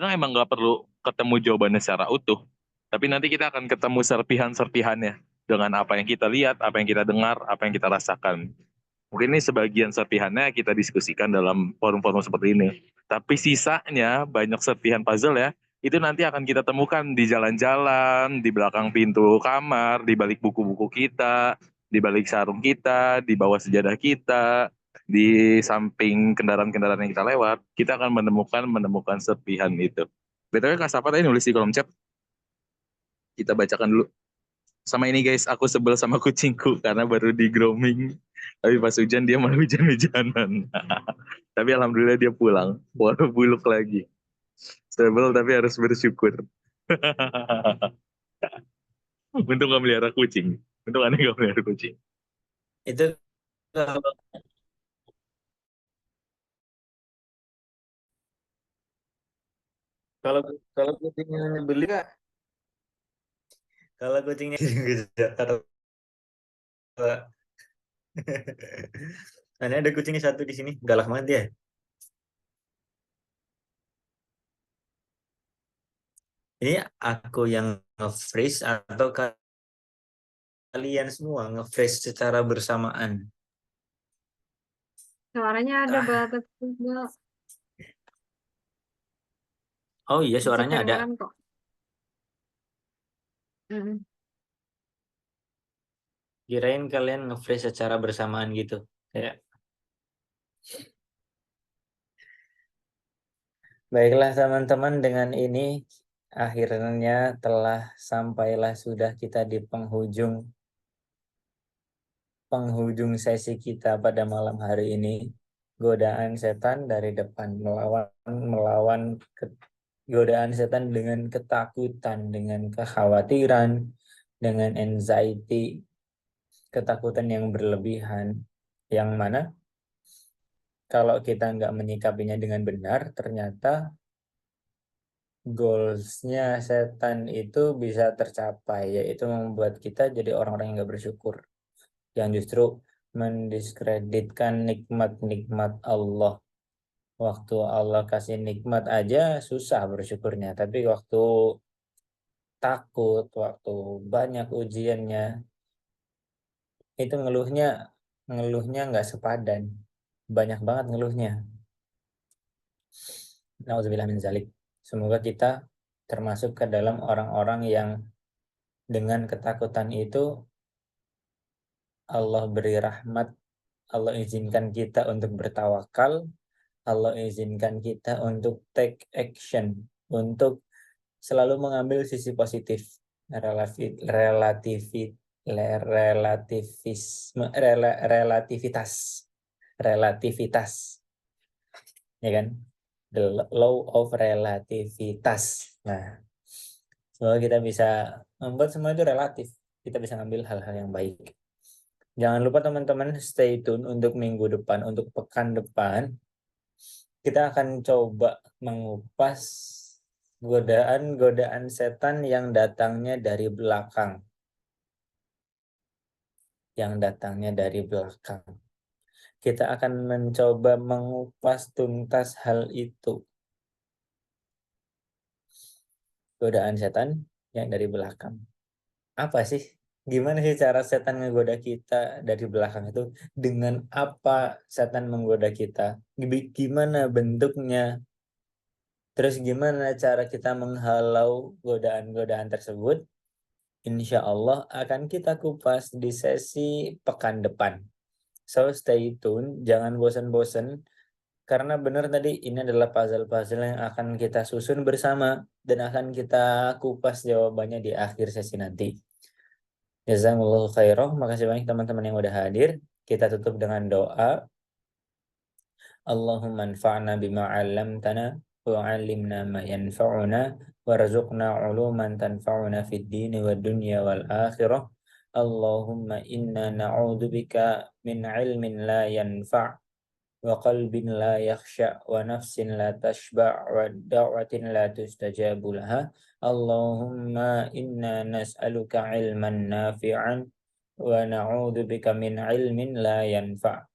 emang nggak perlu ketemu jawabannya secara utuh, tapi nanti kita akan ketemu serpihan-serpihannya dengan apa yang kita lihat, apa yang kita dengar, apa yang kita rasakan. Mungkin ini sebagian serpihannya kita diskusikan dalam forum-forum seperti ini. Tapi sisanya banyak serpihan puzzle ya, itu nanti akan kita temukan di jalan-jalan, di belakang pintu kamar, di balik buku-buku kita, di balik sarung kita, di bawah sejadah kita, di samping kendaraan-kendaraan yang kita lewat. Kita akan menemukan serpihan itu. BTW Kak Safa tadi nulis di kolom chat. Kita bacakan dulu. Sama ini guys, aku sebel sama kucingku karena baru di grooming. Tapi pas hujan dia malah hujan-hujanan. Tapi alhamdulillah dia pulang. Walau buluk lagi. Sebel tapi harus bersyukur. Untung gak melihara kucing. Untung aneh gak melihara kucing. Itu kalau kalau kucingnya nyebelin Kak. Kalau kucingnya ke Jakarta. Nah, ada kucingnya satu di sini, galak banget dia. Ini aku yang nge-freeze atau kalian semua nge-freeze secara bersamaan? Suaranya ada banget juga. Oh iya, Bisa suaranya ada. kedengeran kok. Kirain kalian nge-freeze secara bersamaan gitu. Kayak baiklah teman-teman, dengan ini akhirnya sampailah sudah kita di penghujung sesi kita pada malam hari ini. Godaan setan dari depan, melawan godaan setan dengan ketakutan, dengan kekhawatiran, dengan anxiety, ketakutan yang berlebihan, yang mana kalau kita nggak menyikapinya dengan benar, ternyata goalsnya setan itu bisa tercapai, yaitu membuat kita jadi orang-orang yang nggak bersyukur, yang justru mendiskreditkan nikmat-nikmat Allah. Waktu Allah kasih nikmat aja susah bersyukurnya, tapi waktu takut, waktu banyak ujiannya, itu ngeluhnya nggak sepadan, banyak banget ngeluhnya. Nauzubillah min zalik. Semoga kita termasuk ke dalam orang-orang yang dengan ketakutan itu Allah beri rahmat, Allah izinkan kita untuk bertawakal, Allah izinkan kita untuk take action, untuk selalu mengambil sisi positif, relativitas, ya kan? The law of relativitas. Nah, semoga kita bisa membuat semua itu relatif. Kita bisa ngambil hal-hal yang baik. Jangan lupa teman-teman stay tune untuk minggu depan, untuk pekan depan. Kita akan coba mengupas godaan-godaan setan yang datangnya dari belakang. Kita akan mencoba mengupas tuntas hal itu. Godaan setan yang dari belakang. Apa sih? Gimana sih cara setan menggoda kita dari belakang itu? Dengan apa setan menggoda kita? Gimana bentuknya? Terus gimana cara kita menghalau godaan-godaan tersebut? Insya Allah akan kita kupas di sesi pekan depan. So stay tune, jangan bosan-bosan. Karena benar tadi ini adalah puzzle-puzzle yang akan kita susun bersama dan akan kita kupas jawabannya di akhir sesi nanti. Jazakumullahu khairan. Makasih banyak teman-teman yang udah hadir. Kita tutup dengan doa. Allahumma anfa'na bima 'allamtana wa 'allimna ma yanfa'una warzuqna 'uluman tanfa'una fid dini wad dunya wal akhirah. Allahumma inna na'udzubika min 'ilmin la yanfa' wa qalbin la yakhsha wa nafsin la tashba' wa da'watin la tustajabu laha. Allahumma inna nas'aluka 'ilman nafi'an wa na'udzubika min 'ilmin la yanfa'.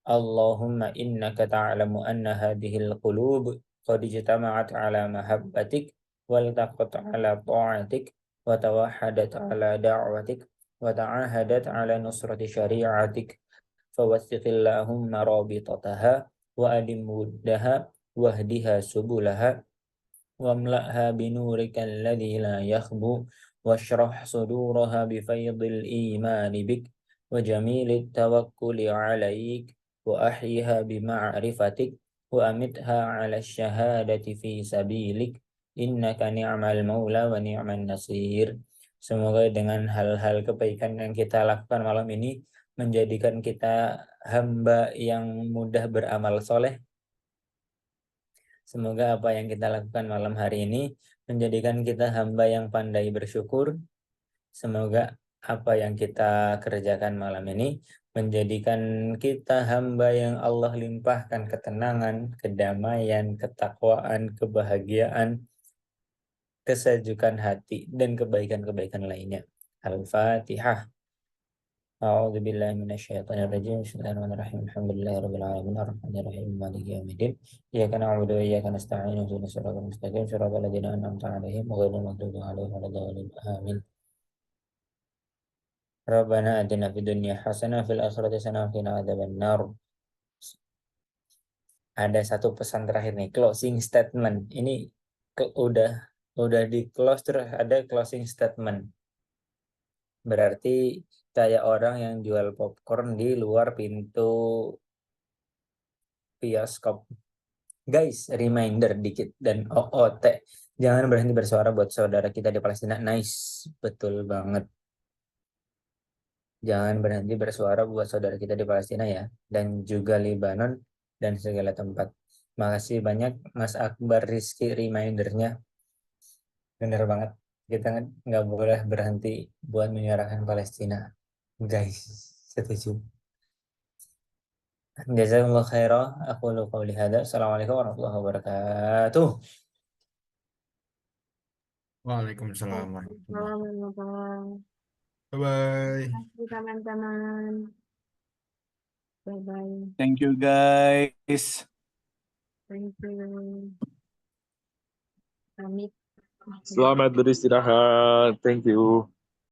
Allahumma innaka ta'lamu anna hadhil qulub qad ijtama'at ala mahabbatik wal taqat ala ta'atik wa tawahhadat ala da'watik wa ta'ahadat ala nusrati syari'atik fawathiqillahumma rabitataha wa adim wuddaha wahdiha subulaha wamla'ha binurika alladhi la yakhbu washrah suduraha bifaydil imani bik wa jamilid tawakkuli alaik wa ahyiha bima'rifatik wa amitha ala syahadati fi sabilik innaka ni'mal maula wa ni'man nasir. Semoga dengan hal-hal kebaikan yang kita lakukan malam ini menjadikan kita hamba yang mudah beramal soleh. Semoga apa yang kita lakukan malam hari ini menjadikan kita hamba yang pandai bersyukur. Semoga apa yang kita kerjakan malam ini menjadikan kita hamba yang Allah limpahkan ketenangan, kedamaian, ketakwaan, kebahagiaan, kesejukan hati, dan kebaikan-kebaikan lainnya. Al-Fatihah. A'udzu billahi minasyaitonir rajim. Bismillahirrahmanirrahim. Alhamdulillahirabbil alamin arrahmanir rahim maliki yaumiddin. Iyyaka na'budu wa iyyaka nasta'in. Ihdinas siratal mustaqim siratal ladzina an'amta 'alaihim ghairil maghdubi 'alaihim waladdallin. Amin. Rabbana atina fid dunya hasanah fil akhirati hasanah wa qina adzabannar. Ada satu pesan terakhir nih, closing statement. Ini udah di close terus ada closing statement. Berarti kayak orang yang jual popcorn di luar pintu bioskop. Guys, reminder dikit dan OOT. Jangan berhenti bersuara buat saudara kita di Palestina. Nice, betul banget. Jangan berhenti bersuara buat saudara kita di Palestina ya, dan juga Lebanon dan segala tempat. Makasih banyak Mas Akbar Rizky remindernya. Bener banget. Kita nggak boleh berhenti buat menyuarakan Palestina. Guys, setuju. Jazakumullah khairan. Aqulu qouli hadza. Assalamualaikum warahmatullahi wabarakatuh. Waalaikumsalam warahmatullahi Assalamualaikum. Bye-bye. Terima kasih teman-teman. Bye-bye. Thank you guys. Thank you. Pamit. Selamat beristirahat. Thank you.